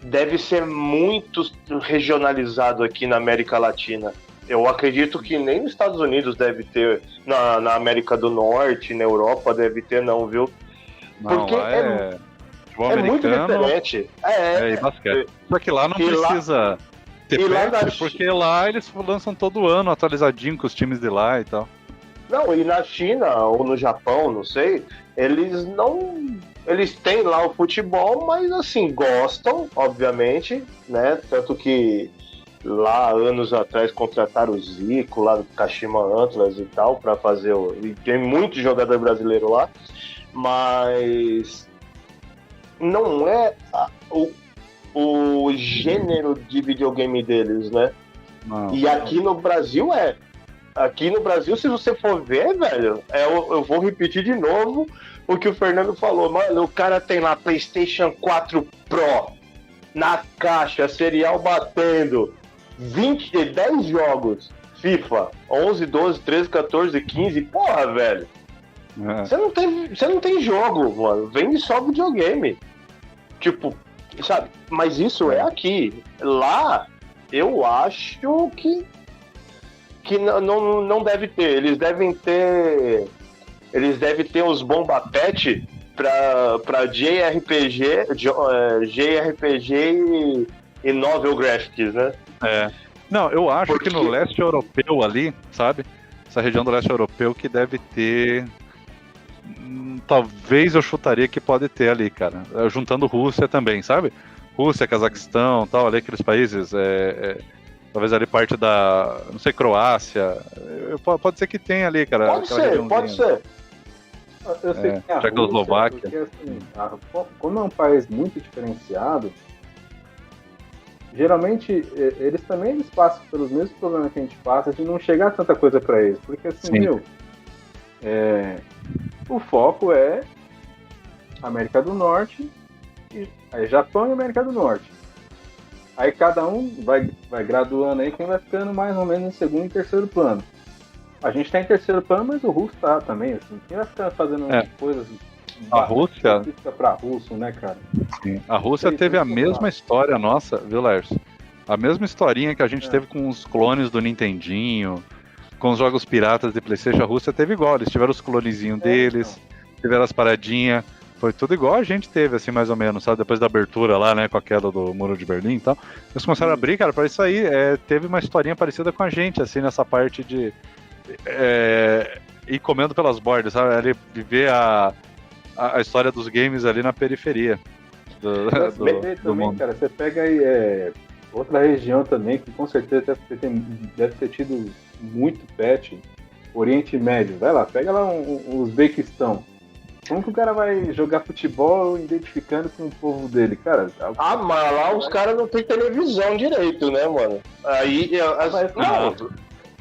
deve ser muito regionalizado aqui na América Latina. Eu acredito que nem nos Estados Unidos deve ter, na América do Norte, na Europa deve ter não, viu? Não, porque é muito diferente. E basquete. Só que lá não precisa ter patch, porque lá eles lançam todo ano atualizadinho com os times de lá e tal. Não, e na China ou no Japão, não sei, eles têm lá o futebol, mas assim, gostam, obviamente, né? Tanto que lá, anos atrás, contrataram o Zico lá do Kashima Antlers e tal, para fazer e tem muito jogador brasileiro lá, mas não é o gênero de videogame deles, né? Não, e aqui no Brasil Aqui no Brasil, se você for ver, velho, eu vou repetir de novo o que o Fernando falou. Mano, o cara tem lá PlayStation 4 Pro na caixa, serial batendo, 10 jogos, FIFA, 11, 12, 13, 14, 15, porra, velho. Você não tem jogo, mano, vende só videogame. Tipo, sabe, mas isso é aqui. Lá, eu acho que não deve ter. Eles devem ter os bomba pet pra JRPG e Novel Graphics, né? Não, eu acho que no leste europeu ali, sabe? Essa região do leste europeu que deve ter... Talvez eu chutaria que pode ter ali, cara. Juntando Rússia também, sabe? Rússia, Cazaquistão, tal, ali aqueles países... Talvez ali parte da, não sei, Croácia. Pode ser que tenha ali, cara. Pode ser. Eu sei que a Tchecoslováquia. Rússia, porque, assim, como é um país muito diferenciado, geralmente eles também passam pelos mesmos problemas que a gente passa de não chegar tanta coisa para eles. Porque assim, o foco é América do Norte, aí Japão e América do Norte. Aí cada um vai graduando aí, quem vai ficando mais ou menos em segundo e terceiro plano. A gente tá em terceiro plano, mas o russo tá também, assim. Quem vai ficar fazendo coisas a Rússia pra russo, né, cara? Sim. A Rússia teve a mesma história nossa, viu, Lércio? A mesma historinha que a gente teve com os clones do Nintendinho, com os jogos piratas de PlayStation. A Rússia teve igual, eles tiveram os clonezinhos deles, tiveram as paradinhas. Foi tudo igual a gente teve, assim, mais ou menos, sabe? Depois da abertura lá, né, com a queda do Muro de Berlim e tal. Eles começaram a abrir, cara, para isso aí. Teve uma historinha parecida com a gente, assim, nessa parte de ir comendo pelas bordas, sabe? Ali, viver a história dos games ali na periferia do mundo. Cara, você pega aí outra região também, que com certeza deve ter tido muito patch, Oriente Médio. Vai lá, pega lá o Uzbequistão. Como que o cara vai jogar futebol identificando com o povo dele, cara? Mas lá os caras não tem televisão direito, né, mano? Aí.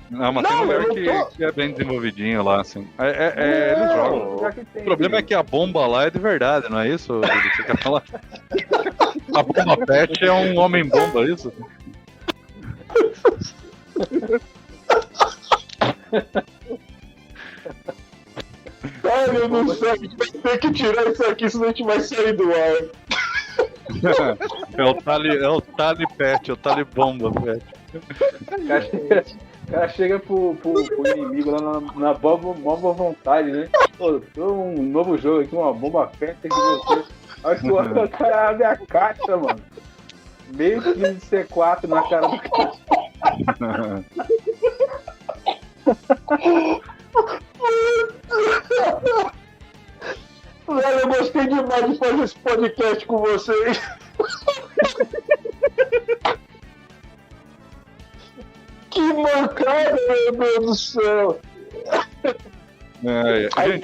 Não, mas tem um lugar que é bem desenvolvidinho lá, assim. Eles jogam. O problema é que a bomba lá é de verdade, não é isso? Você quer falar? A bomba pet é um homem-bomba, é isso? Ai, meu Deus do céu, a gente vai ter que tirar isso aqui, senão a gente vai sair do ar. É o Tali Pet, é o Tali Bomba Pet. O cara chega pro inimigo lá na boa vontade, né? Pô, tô um novo jogo aqui, uma bomba pet de você. Aí o cara abre a caixa, mano. Meio quilo de C4 na cara do cara. Velho, eu gostei demais de fazer esse podcast com vocês. Que mancada, meu Deus do céu. Gente,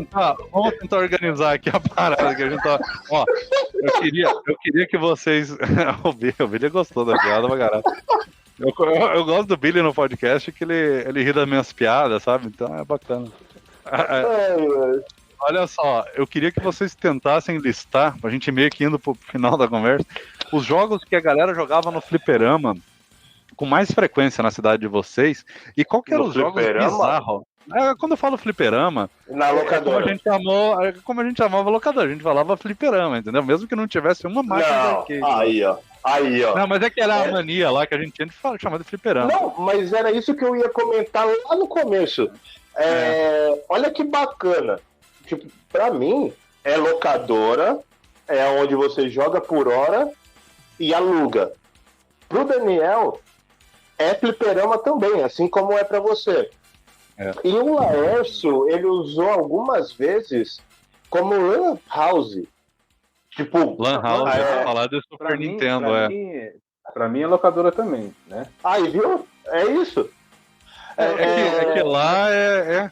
tá vamos tentar organizar aqui a parada que a gente tá. Ó, eu queria que vocês. O Billy gostou da piada pra caralho. Eu gosto do Billy no podcast, que ele ri das minhas piadas, sabe? Então é bacana. Olha só, eu queria que vocês tentassem listar, pra gente meio que indo pro final da conversa, os jogos que a galera jogava no fliperama com mais frequência na cidade de vocês, e qual que eram os jogos bizarros? Quando eu falo fliperama, na locadora. Como a gente chamava locadora, a gente falava fliperama, entendeu? Mesmo que não tivesse uma máquina de arcade. Aí, ó. Não, mas é que era a mania lá que a gente tinha de chamar de fliperama. Não, mas era isso que eu ia comentar lá no começo. Olha que bacana. Tipo, pra mim, é locadora, é onde você joga por hora e aluga. Pro Daniel, é fliperama também, assim como é pra você. E o Laércio, ele usou algumas vezes como Lan House. Tipo, Lan House, eu vou falar do Super Nintendo, Pra mim é locadora também, né? Aí, viu? É isso. É que lá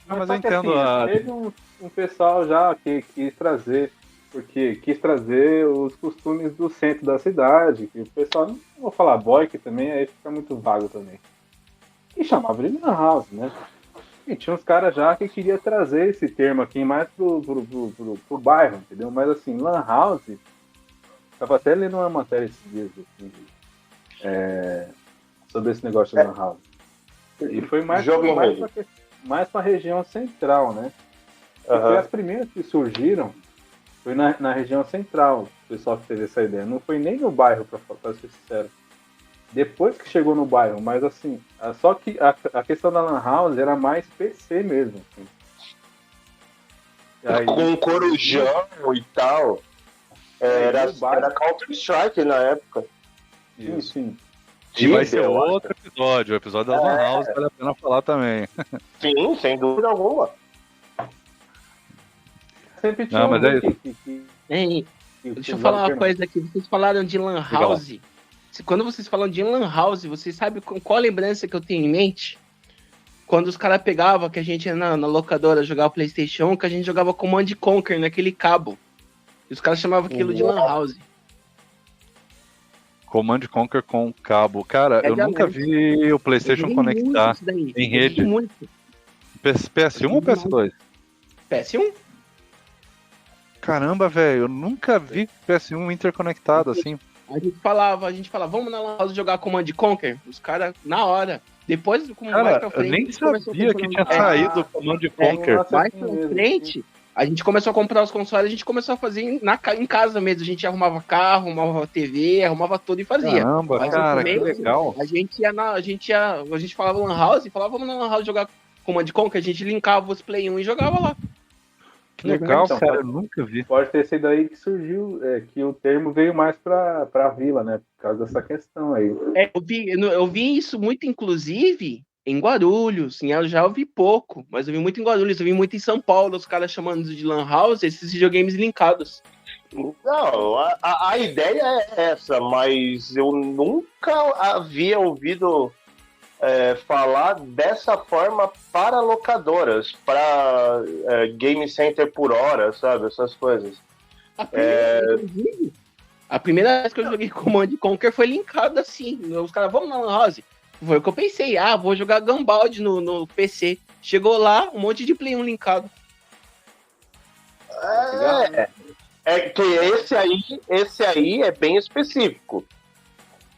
mas eu entendo. Assim, teve um pessoal já que quis trazer os costumes do centro da cidade, que o pessoal, não vou falar boy, que também aí fica muito vago também. E chamava de Lan House, né? E tinha uns caras já que queria trazer esse termo aqui mais pro bairro, entendeu? Mas assim, Lan House, tava até lendo uma matéria esses dias assim, sobre esse negócio de Lan House. E foi mais pra região central, né? Porque as primeiras que surgiram foi na região central, o pessoal que teve essa ideia. Não foi nem no bairro, pra ser sincero. Depois que chegou no bairro, mas assim, só que a questão da Lan House era mais PC mesmo. Assim. Aí, com Corujão e tal. Era Counter-Strike na época. Sim. E vai ser outro episódio. O episódio da Lan House vale a pena falar também. Sim, sem dúvida alguma. Sempre tinha deixa eu falar uma coisa aqui. Vocês falaram de Lan House. Legal. Quando vocês falam de Lan House, vocês sabem qual a lembrança que eu tenho em mente? quando os caras pegavam, que a gente ia na locadora jogar PlayStation, que a gente jogava Command & Conquer naquele cabo. E os caras chamavam aquilo de Lan House. Command & Conquer com cabo. Cara, eu nunca vi o PlayStation conectar em rede. PS1 ou PS2? PS1. Caramba, velho, eu nunca vi PS1 interconectado assim. A gente falava, vamos na Lan House jogar Command & Conquer. Os caras, na hora. Depois, como cara, mais pra frente, eu nem sabia que tinha saído o Command & Conquer. Mais pra frente, a gente começou a comprar os consoles, a gente começou a fazer em casa mesmo. A gente arrumava carro, arrumava TV, arrumava tudo e fazia. Caramba, mas cara, que legal. A gente falava Lan House e falava, vamos na Lan House jogar Command & Conquer, a gente linkava os Play 1 e jogava lá. Que legal, então, cara, eu nunca vi. Pode ter sido aí que surgiu, que o termo veio mais pra vila, né? Por causa dessa questão aí. Eu vi isso muito, inclusive, em Guarulhos. Eu já ouvi pouco, mas eu vi muito em Guarulhos, eu vi muito em São Paulo, os caras chamando de Lan House, esses videogames linkados. Não, a ideia é essa, mas eu nunca havia ouvido falar dessa forma para locadoras, para game center por hora, sabe? Essas coisas. A primeira vez que eu joguei Command & Conquer foi linkado assim. Os caras, vamos na Lan House. Foi o que eu pensei, vou jogar Gumball no PC. Chegou lá, um monte de Play 1 linkado. Que esse aí é bem específico.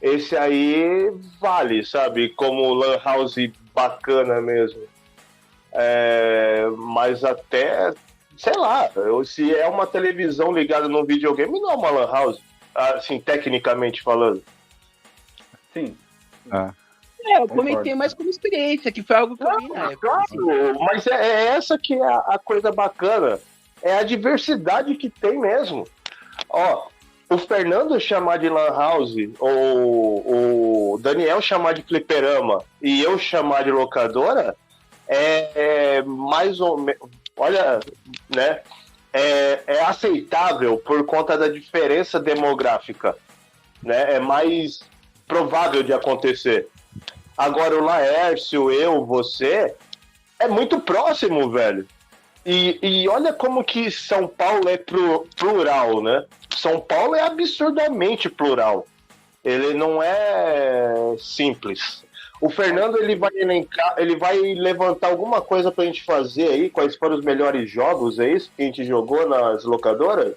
Esse aí vale, sabe? Como Lan House bacana mesmo. Mas até, sei lá, se é uma televisão ligada num videogame, não é uma Lan House, assim, tecnicamente falando. Sim. Eu comentei mais como experiência, que foi algo que eu vi na época. Claro, assim. Mas é essa que é a coisa bacana. É a diversidade que tem mesmo. Ó, o Fernando chamar de Lan House, ou o Daniel chamar de fliperama e eu chamar de locadora, é mais ou menos. Olha, né? É aceitável por conta da diferença demográfica, né? É mais provável de acontecer. Agora, o Laércio, eu, você, é muito próximo, velho. E olha como que São Paulo é plural, né? São Paulo é absurdamente plural. Ele não é simples. O Fernando, ele vai levantar alguma coisa pra gente fazer aí? Quais foram os melhores jogos, é isso? Que a gente jogou nas locadoras?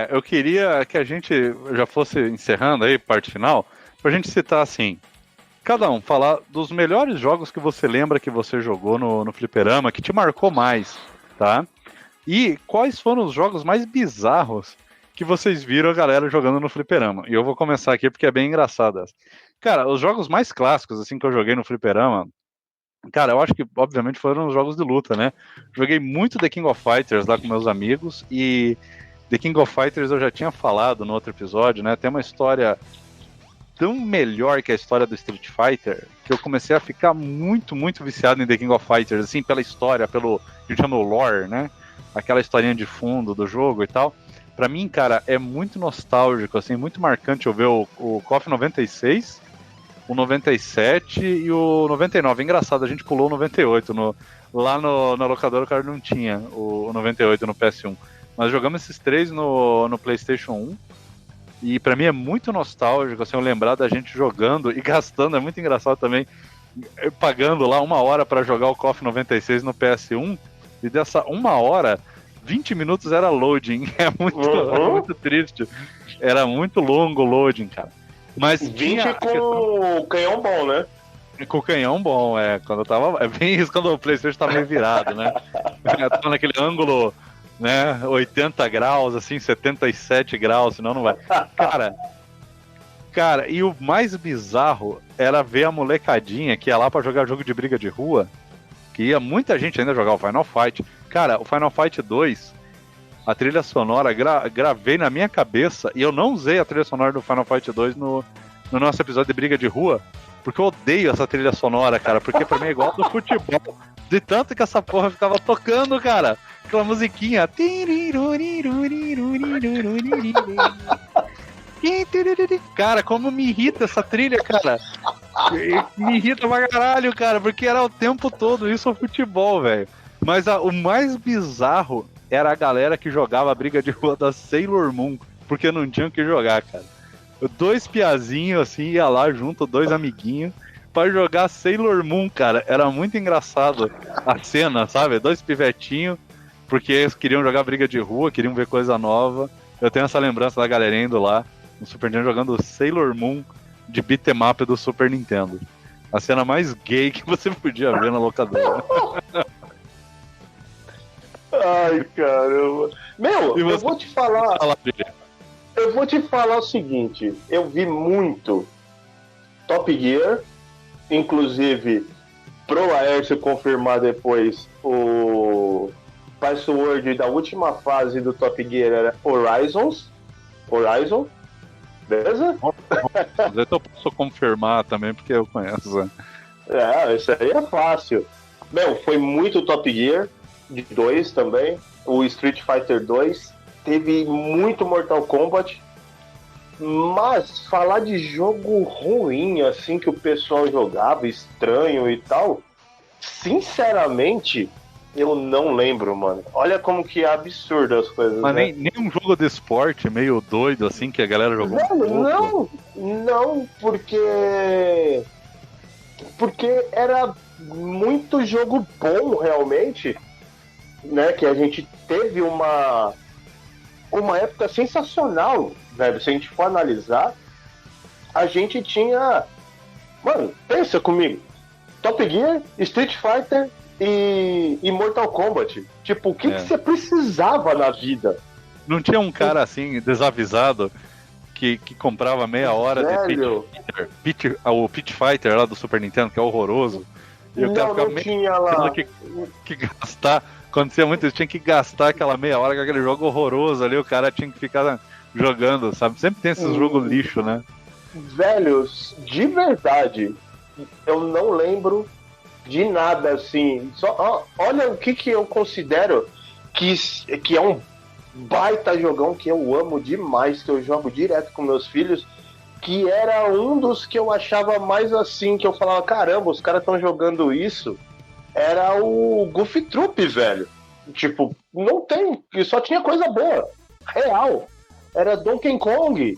Eu queria que a gente já fosse encerrando aí, parte final, pra gente citar assim, cada um falar dos melhores jogos que você lembra que você jogou no fliperama, que te marcou mais, tá? E quais foram os jogos mais bizarros que vocês viram a galera jogando no fliperama. E eu vou começar aqui porque é bem engraçado essa. Cara, os jogos mais clássicos, assim, que eu joguei no fliperama, cara, eu acho que, obviamente, foram os jogos de luta, né? Joguei muito The King of Fighters lá com meus amigos, e The King of Fighters eu já tinha falado no outro episódio, né? Tem uma história tão melhor que a história do Street Fighter, que eu comecei a ficar muito, muito viciado em The King of Fighters, assim, pela história, pelo, que chama o lore, né? Aquela historinha de fundo do jogo e tal. Pra mim, cara, é muito nostálgico, assim, muito marcante eu ver o KOF 96, o 97 e o 99. Engraçado, a gente pulou o 98. Lá na locadora o cara não tinha o 98 no PS1. Mas jogamos esses três no PlayStation 1. E pra mim é muito nostálgico, assim, eu lembrar da gente jogando e gastando, é muito engraçado também, pagando lá 1 hora pra jogar o KOF 96 no PS1, e dessa 1 hora, 20 minutos era loading, é muito triste, era muito longo o loading, cara. Mas 20 com o canhão bom, né? Com o canhão bom, quando eu tava, é bem isso quando o PlayStation tava meio virado, né? Eu tava naquele ângulo, né, 80 graus, assim, 77 graus, senão não vai. Cara, e o mais bizarro era ver a molecadinha que ia lá pra jogar jogo de briga de rua, que ia muita gente ainda jogar o Final Fight. Cara, o Final Fight 2, a trilha sonora, gravei na minha cabeça, e eu não usei a trilha sonora do Final Fight 2 no nosso episódio de briga de rua, porque eu odeio essa trilha sonora, cara, porque pra mim é igual do futebol, de tanto que essa porra ficava tocando, cara. Aquela musiquinha. Cara, como me irrita essa trilha, cara. Me irrita pra caralho, cara, porque era o tempo todo isso ao futebol, velho. Mas o mais bizarro era a galera que jogava a briga de rua da Sailor Moon, porque não tinha o que jogar, cara. 2 piazinhos, assim, ia lá junto, 2 amiguinhos, pra jogar Sailor Moon, cara. Era muito engraçado a cena, sabe? 2 pivetinhos, porque eles queriam jogar briga de rua, queriam ver coisa nova. Eu tenho essa lembrança da galerinha indo lá, no Super Nintendo, jogando Sailor Moon de beat'em up do Super Nintendo. A cena mais gay que você podia ver na locadora. Ai, caramba. Meu, eu vou te falar. Eu vou te falar o seguinte, eu vi muito Top Gear, inclusive pro Aércio confirmar depois o password da última fase do Top Gear era Horizon, beleza? Eu posso confirmar também, porque eu conheço. Isso aí é fácil. Meu, foi muito Top Gear, de 2 também, o Street Fighter 2. Teve muito Mortal Kombat, mas falar de jogo ruim, assim, que o pessoal jogava, estranho e tal, sinceramente, eu não lembro, mano. Olha como que é absurdo as coisas, mas né? nem um jogo de esporte meio doido, assim, que a galera jogou. Não, porque era muito jogo bom, realmente, né? Que a gente teve uma época sensacional, velho. Se a gente for analisar, a gente tinha... Mano, pensa comigo. Top Gear, Street Fighter e Mortal Kombat. Tipo, o que você precisava na vida? Não tinha um cara assim, desavisado, que comprava meia hora de o Pit Fighter lá do Super Nintendo, que é horroroso. E o cara ficava tinha lá. Que gastar. Acontecia muito isso, tinha que gastar aquela meia hora com aquele jogo horroroso ali, o cara tinha que ficar jogando, sabe? Sempre tem esses jogos lixo, né? Velhos, de verdade, eu não lembro de nada assim. Olha o que eu considero que é um baita jogão que eu amo demais, que eu jogo direto com meus filhos, que era um dos que eu achava mais assim, que eu falava, caramba, os caras estão jogando isso. Era o Goofy Troop, velho. Tipo, não tem, só tinha coisa boa, real. Era Donkey Kong,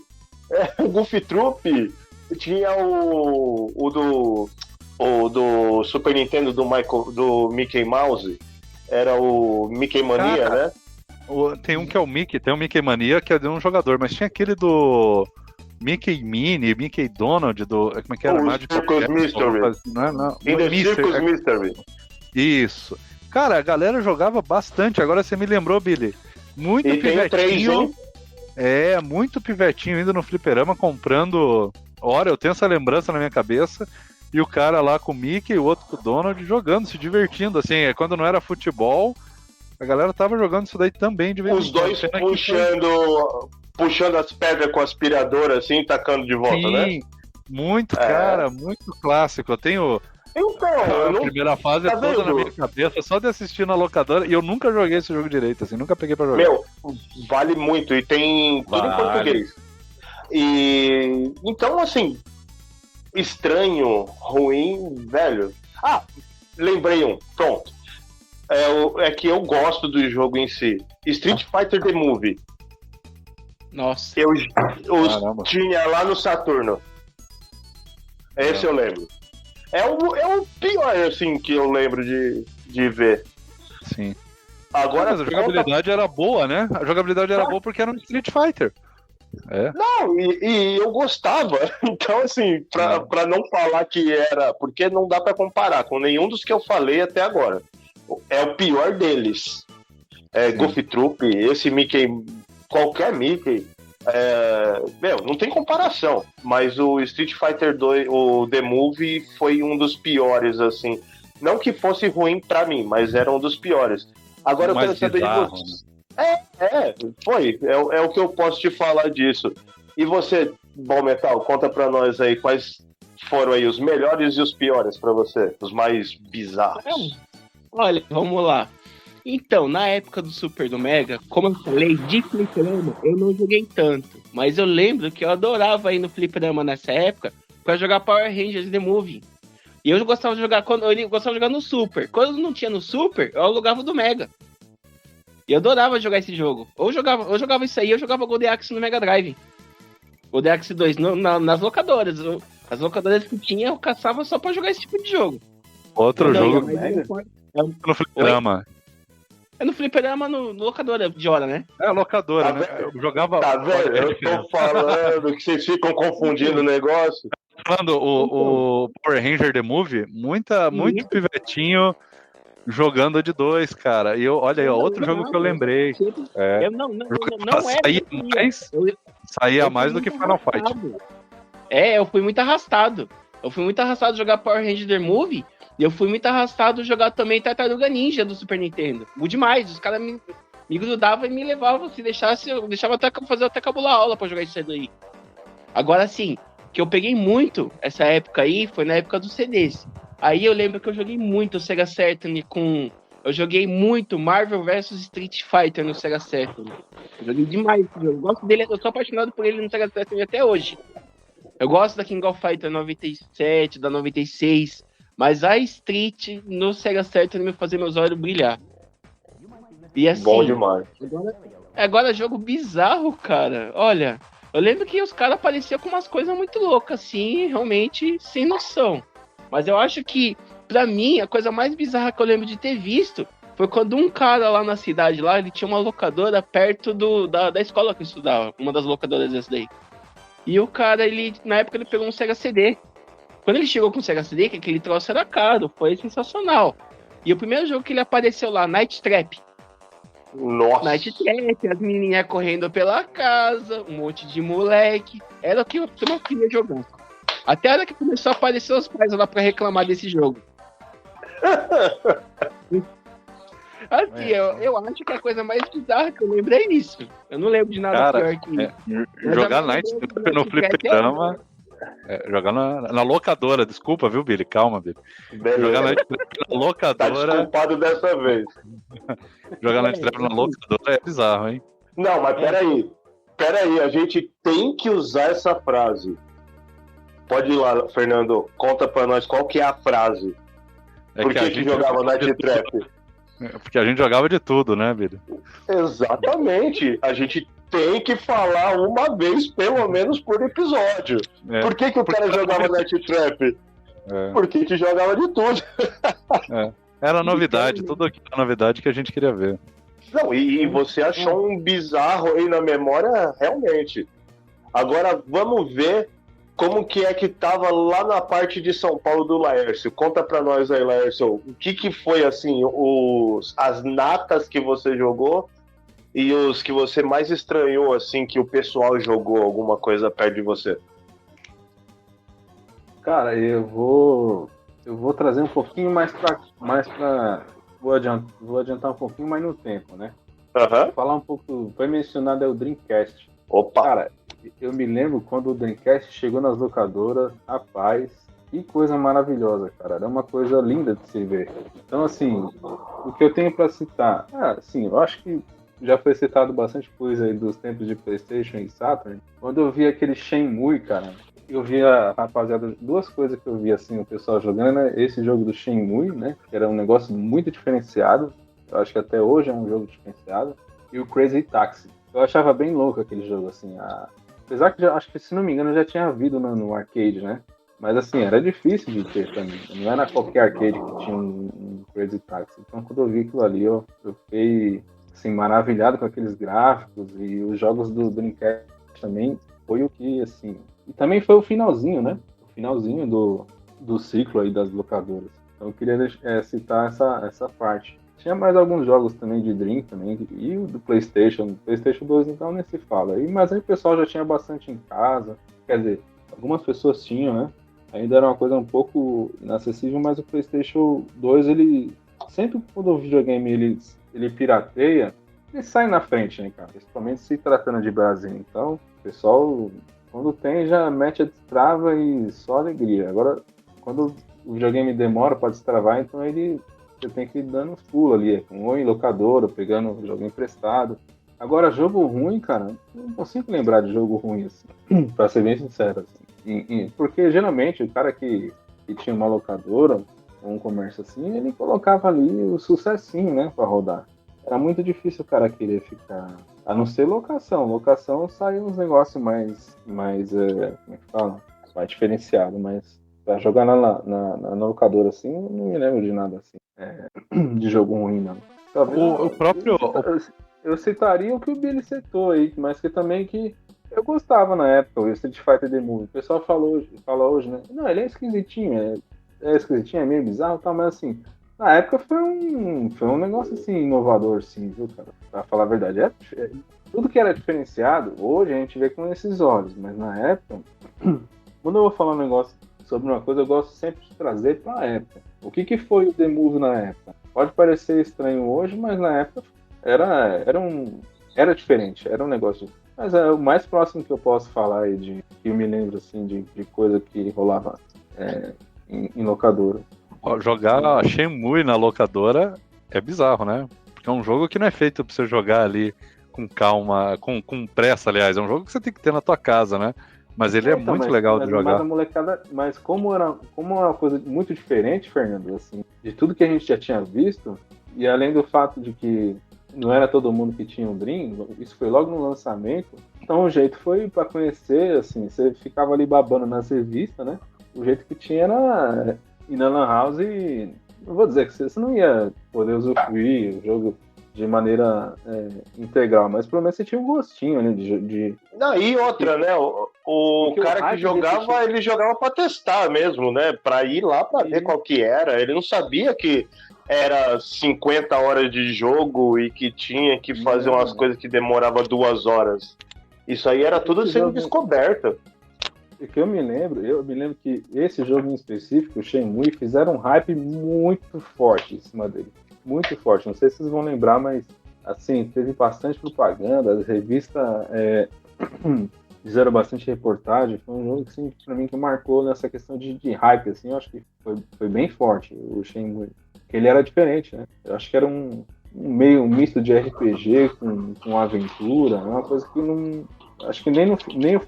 Goofy Troop, tinha o do Super Nintendo do Mickey Mouse, era o Mickey Mania, né? Tem um que é o Mickey, tem o Mickey Mania, que é de um jogador, mas tinha aquele do Mickey Mini, Mickey Donald, como é que era? O Circus Mystery. Não. In the Circus Mystery. Isso. Cara, a galera jogava bastante. Agora você me lembrou, Billy. Muito e pivetinho. Tem 3, muito pivetinho indo no fliperama comprando. Ora, eu tenho essa lembrança na minha cabeça. E o cara lá com o Mickey e o outro com o Donald jogando, se divertindo. Assim, quando não era futebol, a galera tava jogando isso daí também de vez em quando. Os dois puxando as pedras com aspiradora, assim, tacando de volta, né? Sim, muito, cara, muito clássico. Eu tenho a primeira fase tá toda na minha cabeça, só de assistir na locadora, e eu nunca joguei esse jogo direito, assim, nunca peguei pra jogar. Meu, vale muito, e tem tudo em português. E então, assim, estranho, ruim, velho. Lembrei um, pronto. É que eu gosto do jogo em si. Street Fighter The Movie. Nossa. Eu tinha lá no Saturno. Esse eu lembro. É o pior, assim, que eu lembro de ver. Sim. Agora, mas a jogabilidade era boa, né? A jogabilidade era boa porque era um Street Fighter. Não, e eu gostava. Então, assim, pra não falar que era... Porque não dá pra comparar com nenhum dos que eu falei até agora. É o pior deles. Goofy Troop, esse Mickey... Qualquer Mickey... não tem comparação. Mas o Street Fighter 2, o The Movie, foi um dos piores, assim. Não que fosse ruim pra mim, mas era um dos piores. Agora eu quero saber de vocês. Foi. É o que eu posso te falar disso. E você, Bom Metal, conta pra nós aí quais foram aí os melhores e os piores pra você, os mais bizarros. Olha, vamos lá. Então, na época do Super do Mega, como eu falei, de fliperama, eu não joguei tanto. Mas eu lembro que eu adorava ir no fliperama nessa época, pra jogar Power Rangers The Movie. E eu gostava de jogar no Super. Quando não tinha no Super, eu alugava do Mega. E eu adorava jogar esse jogo. Ou jogava isso aí, eu jogava Golden Axe no Mega Drive. Golden Axe 2 nas locadoras. As locadoras que tinha, eu caçava só pra jogar esse tipo de jogo. Outro jogo no fliperama. É no fliperama, no locadora de hora, né? É, locadora, Tá né? Eu jogava... Tá vendo? Eu tô falando que vocês ficam confundindo o negócio. Falando, o Power Ranger The Movie, muito pivetinho jogando de 2, cara. E olha aí, outro jogo que eu lembrei. Eu não saía mais do que Final Fight. Eu fui muito arrastado. Eu fui muito arrastado jogar Power Ranger The Movie. E eu fui muito arrastado jogar também Tartaruga Ninja do Super Nintendo. Muito demais. Os caras me grudavam e me levavam. Se deixasse, eu deixava fazer até cabular aula pra jogar isso aí. Agora sim, que eu peguei muito essa época aí foi na época dos CDs. Aí eu lembro que eu joguei muito o Sega Saturn eu joguei muito Marvel vs Street Fighter no Sega Saturn. Eu joguei demais esse jogo. Eu gosto dele, eu sou apaixonado por ele no Sega Saturn até hoje. Eu gosto da King of Fighter 97, da 96, mas a Street no Sega Saturn me fazia meus olhos brilhar. E assim, bom demais. Agora jogo bizarro, cara. Olha, eu lembro que os caras apareciam com umas coisas muito loucas, assim, realmente sem noção. Mas eu acho que, pra mim, a coisa mais bizarra que eu lembro de ter visto foi quando um cara lá na cidade, ele tinha uma locadora perto da escola que eu estudava, uma das locadoras dessa daí. E o cara, na época, ele pegou um Sega CD. Quando ele chegou com o Sega CD, que aquele troço era caro, foi sensacional. E o primeiro jogo que ele apareceu lá, Night Trap. Nossa. Night Trap, as menininhas correndo pela casa, um monte de moleque. Era o que eu não queria jogar. Até a hora que começou a aparecer os pais lá pra reclamar desse jogo. Assim, eu acho que a coisa mais bizarra que eu lembro é isso. Eu não lembro de nada pior que isso. Jogar Night Trap no fliperama... jogar na locadora, desculpa, viu, Billy? Calma, Billy. Beleza. Jogar Night Trap na locadora... Tá desculpado dessa vez. Jogar Night Trap na locadora é bizarro, hein? Não, mas peraí, a gente tem que usar essa frase. Pode ir lá, Fernando, conta pra nós qual que é a frase. Por que a gente jogava Night Trap? Porque a gente jogava de tudo, né, Billy? Exatamente. A gente tem que falar uma vez, pelo menos, por episódio. Por que o cara jogava Night Trap? Porque a gente jogava de tudo. Era novidade, tudo aquilo era novidade que a gente queria ver. Não, e você achou um bizarro aí na memória, realmente. Agora, vamos ver como que é que tava lá na parte de São Paulo do Laércio. Conta pra nós aí, Laércio, o que foi, assim, as natas que você jogou e os que você mais estranhou, assim, que o pessoal jogou alguma coisa perto de você? Cara, eu vou trazer um pouquinho mais pra vou adiantar um pouquinho mais no tempo, né? Uhum. Falar um pouco, foi mencionado o Dreamcast. Opa! Cara, eu me lembro quando o Dreamcast chegou nas locadoras, rapaz, que coisa maravilhosa, cara. Era uma coisa linda de se ver. Então, assim, o que eu tenho pra citar? Sim, eu acho que já foi citado bastante coisa aí dos tempos de PlayStation e Saturn. Quando eu vi aquele Shenmue, cara, eu vi rapaziada, duas coisas que eu vi, assim, o pessoal jogando, né? Esse jogo do Shenmue, né? Que era um negócio muito diferenciado. Eu acho que até hoje é um jogo diferenciado. E o Crazy Taxi. Eu achava bem louco aquele jogo, assim. Apesar que, acho que, se não me engano, já tinha havido no arcade, né? Mas, assim, era difícil de ter também. Não era qualquer arcade que tinha um Crazy Taxi. Então, quando eu vi aquilo ali, eu fiquei, assim, maravilhado com aqueles gráficos. E os jogos do Dreamcast também foi o que, assim... E também foi o finalzinho, né? O finalzinho do ciclo aí das locadoras. Então, eu queria citar essa parte. Tinha mais alguns jogos também de Dream também, e o do PlayStation 2 então nem se fala. Mas aí o pessoal já tinha bastante em casa, quer dizer, algumas pessoas tinham, né? Ainda era uma coisa um pouco inacessível, mas o PlayStation 2, ele sempre quando o videogame ele pirateia, ele sai na frente, né, cara? Principalmente se tratando de Brasil. Então, o pessoal, quando tem, já mete a destrava e só alegria. Agora, quando o videogame demora para destravar, então você tem que ir dando pulo ali, ou em locadora, pegando o jogo emprestado. Agora, jogo ruim, cara, não consigo lembrar de jogo ruim, assim, pra ser bem sincero. Assim. Porque geralmente o cara que tinha uma locadora, um comércio assim, ele colocava ali o sucessinho, né, pra rodar. Era muito difícil o cara querer ficar. A não ser locação. Locação sai uns negócios mais como é que fala? Mais diferenciado, mas pra jogar na locadora assim, eu não me lembro de nada assim. De jogo ruim, não. Talvez O próprio. eu citaria o que o Billy citou aí, mas que também que eu gostava na época, o Street Fighter The Movie. O pessoal fala hoje, né? Não, ele é esquisitinho, é meio bizarro e tal, mas assim, na época foi um negócio assim, inovador, sim, viu, cara? Pra falar a verdade. Tudo que era diferenciado, hoje a gente vê com esses olhos, mas na época, quando eu vou falar um negócio sobre uma coisa, eu gosto sempre de trazer pra época. O que foi o The Movie na época? Pode parecer estranho hoje, mas na época era diferente, era um negócio. Mas é o mais próximo que eu posso falar aí que eu me lembro assim de coisa que rolava em locadora. Jogar Shenmue na locadora é bizarro, né? Porque é um jogo que não é feito pra você jogar ali com calma, com pressa, aliás. É um jogo que você tem que ter na tua casa, né? Mas ele é Então, muito legal de jogar. Mas a molecada, mas como era uma coisa muito diferente, Fernando, assim, de tudo que a gente já tinha visto, e além do fato de que não era todo mundo que tinha um Dream, isso foi logo no lançamento, então o jeito foi para conhecer, assim, você ficava ali babando nas revistas, né? O jeito que tinha era ir na Lan House e não vou dizer que você não ia poder usufruir o jogo de maneira integral, mas pelo menos você tinha um gostinho, né? Não, e outra, né? O cara que jogava, ele jogava pra testar mesmo, né? Pra ir lá pra ver qual que era. Ele não sabia que era 50 horas de jogo e que tinha que fazer umas coisas que demorava 2 horas. Isso aí era tudo sendo descoberto. O que eu me lembro que esse jogo em específico, o Shenmue, fizeram um hype muito forte em cima dele. Muito forte. Não sei se vocês vão lembrar, mas assim, teve bastante propaganda, as revistas fizeram bastante reportagem. Foi um jogo assim, pra mim que marcou nessa questão de hype, assim, eu acho que foi bem forte o Shenmue. Porque ele era diferente, né? Eu acho que era um misto de RPG com aventura, uma coisa que não. Acho que nem o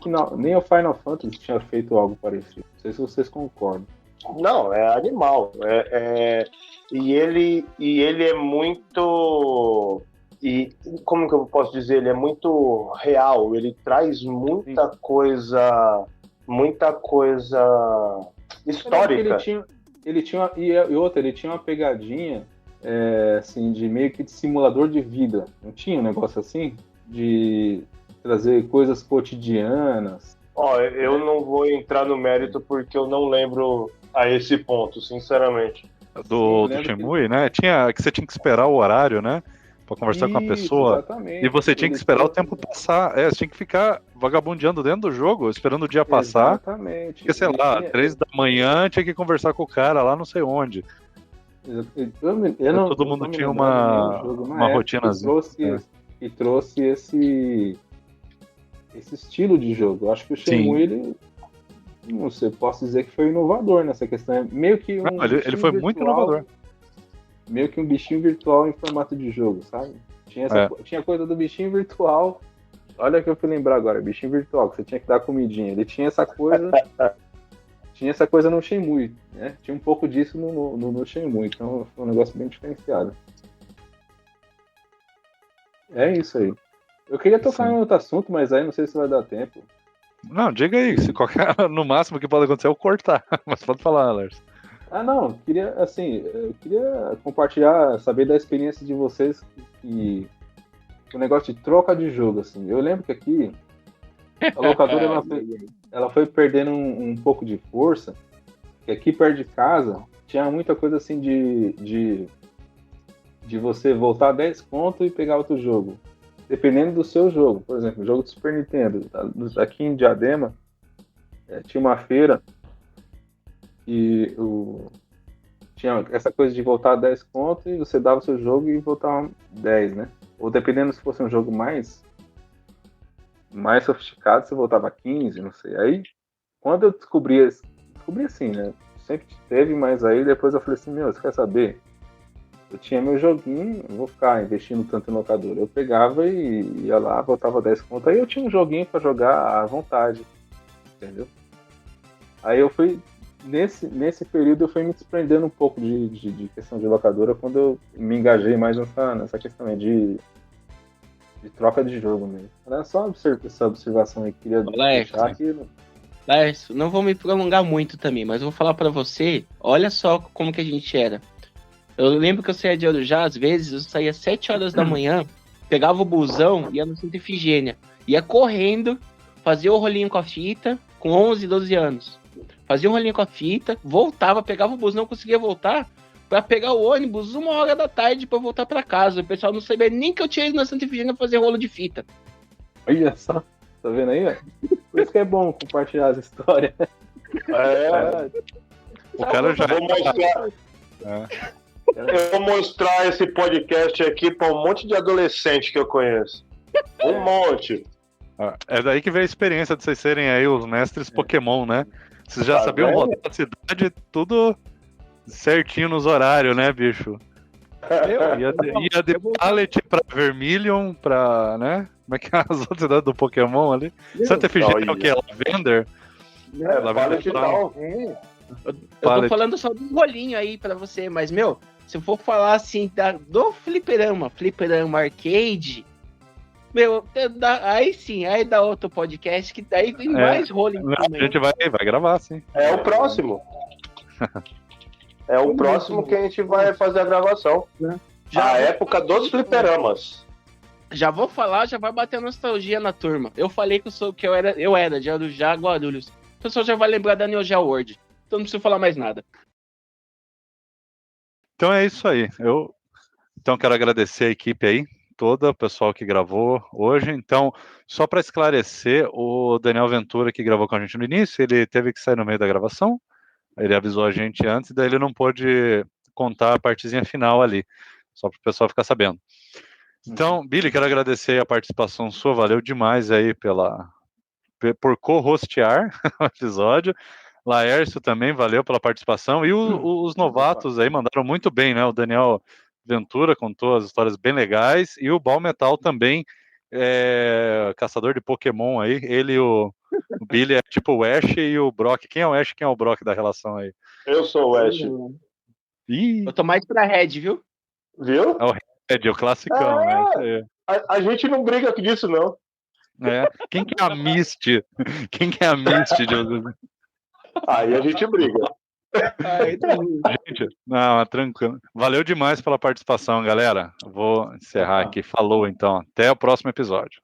Final Fantasy tinha feito algo parecido. Não sei se vocês concordam. Não, é animal. E ele é muito. E como que eu posso dizer? Ele é muito real. Ele traz muita coisa histórica. Ele tinha uma pegadinha assim, de meio que de simulador de vida. Não tinha um negócio assim? De trazer coisas cotidianas. Eu não vou entrar no mérito porque eu não lembro a esse ponto, sinceramente. Do Shenmue, né? Que você tinha que esperar o horário, né? Pra conversar com a pessoa. Exatamente. E você tinha que esperar o tempo passar. Você tinha que ficar vagabundeando dentro do jogo, esperando o dia passar. Exatamente. Porque, sei lá, 3 da manhã tinha que conversar com o cara lá não sei onde. Todo mundo tinha uma rotinazinha. E trouxe esse estilo de jogo. Eu acho que o Shenmue, ele, não sei, posso dizer que foi inovador nessa questão. Meio que ele foi muito inovador. Meio que um bichinho virtual em formato de jogo, sabe? Tinha coisa do bichinho virtual. Olha o que eu fui lembrar agora, bichinho virtual, que você tinha que dar comidinha. Ele tinha essa coisa. Tinha essa coisa no Shenmue, né? Tinha um pouco disso no Shenmue, então foi um negócio bem diferenciado. É isso aí. Eu queria tocar em outro assunto, mas aí não sei se vai dar tempo. Não, diga aí, se no máximo que pode acontecer é eu cortar, mas pode falar, Lars. Não, eu queria compartilhar, saber da experiência de vocês que o negócio de troca de jogo, assim. Eu lembro que aqui a locadora ela foi perdendo um pouco de força, que aqui perto de casa tinha muita coisa assim de você voltar 10 conto e pegar outro jogo. Dependendo do seu jogo. Por exemplo, o jogo do Super Nintendo. Aqui em Diadema tinha uma feira e tinha essa coisa de voltar 10 conto e você dava o seu jogo e voltava 10, né? Ou dependendo se fosse um jogo mais sofisticado, você voltava 15, não sei. Aí, quando eu descobri assim, né? Sempre teve, mas aí depois eu falei assim, você quer saber? Eu tinha meu joguinho, não vou ficar investindo tanto em locadora. Eu pegava e ia lá, botava 10 conto. Aí eu tinha um joguinho pra jogar à vontade, entendeu? Aí eu fui, nesse período eu fui me desprendendo um pouco de questão de locadora quando eu me engajei mais nessa questão aí de troca de jogo mesmo. Era só essa observação aí que queria deixar aqui. Lércio, não vou me prolongar muito também, mas eu vou falar pra você, olha só como que a gente era. Eu lembro que eu saía de Arujá, às vezes, eu saía às 7 horas da manhã, pegava o busão, ia no Santa Efigênia, ia correndo, fazia o rolinho com a fita, com 11, 12 anos. Fazia um rolinho com a fita, voltava, pegava o busão, não conseguia voltar, pra pegar o ônibus 1h da tarde pra voltar pra casa. O pessoal não sabia nem que eu tinha ido na Santa Efigênia fazer rolo de fita. Olha só, tá vendo aí, ó? Por isso que é bom compartilhar as histórias. O cara já... Eu vou mostrar esse podcast aqui pra um monte de adolescente que eu conheço. Um monte. É daí que vem a experiência de vocês serem aí os mestres Pokémon, né? Vocês já sabiam rodar a cidade tudo certinho nos horários, né, bicho? Ia de Pallet pra Vermilion, pra, né? Como é que é as outras cidades do Pokémon ali? Santa Efigênia é o que? Lavender? Pallet tal. Eu tô falando só do rolinho aí pra você, mas, meu, se eu for falar assim do fliperama arcade, meu, aí sim, aí dá outro podcast que daí tem mais rolinho também. A gente vai gravar, sim. É o próximo. É o próximo que a gente vai fazer a gravação. A época dos fliperamas. Já vou falar, já vai bater nostalgia na turma. Eu falei que eu era de Arujá, Guarulhos. O pessoal já vai lembrar da Neo Geo World. Então não preciso falar mais nada. Então é isso aí. Então quero agradecer a equipe aí, toda, o pessoal que gravou hoje. Então, só para esclarecer, o Daniel Ventura, que gravou com a gente no início, ele teve que sair no meio da gravação. Ele avisou a gente antes, daí ele não pôde contar a partezinha final ali, só para o pessoal ficar sabendo. Então, Billy, quero agradecer a participação sua, valeu demais aí por co-hostear o episódio. Laércio também, valeu pela participação. E os novatos aí mandaram muito bem, né? O Daniel Ventura contou as histórias bem legais. E o Bal Metal também, caçador de Pokémon aí. Ele e o Billy é tipo o Ash e o Brock. Quem é o Ash e quem é o Brock da relação aí? Eu sou o Ash. Eu tô mais pra Red, viu? Viu? É o Red, o classicão, né? Isso aí. A gente não briga disso, não. Quem que é a Misty? Quem que é a Misty? Aí a gente briga. Gente, não, tranquilo. Valeu demais pela participação, galera. Vou encerrar aqui. Falou, então. Até o próximo episódio.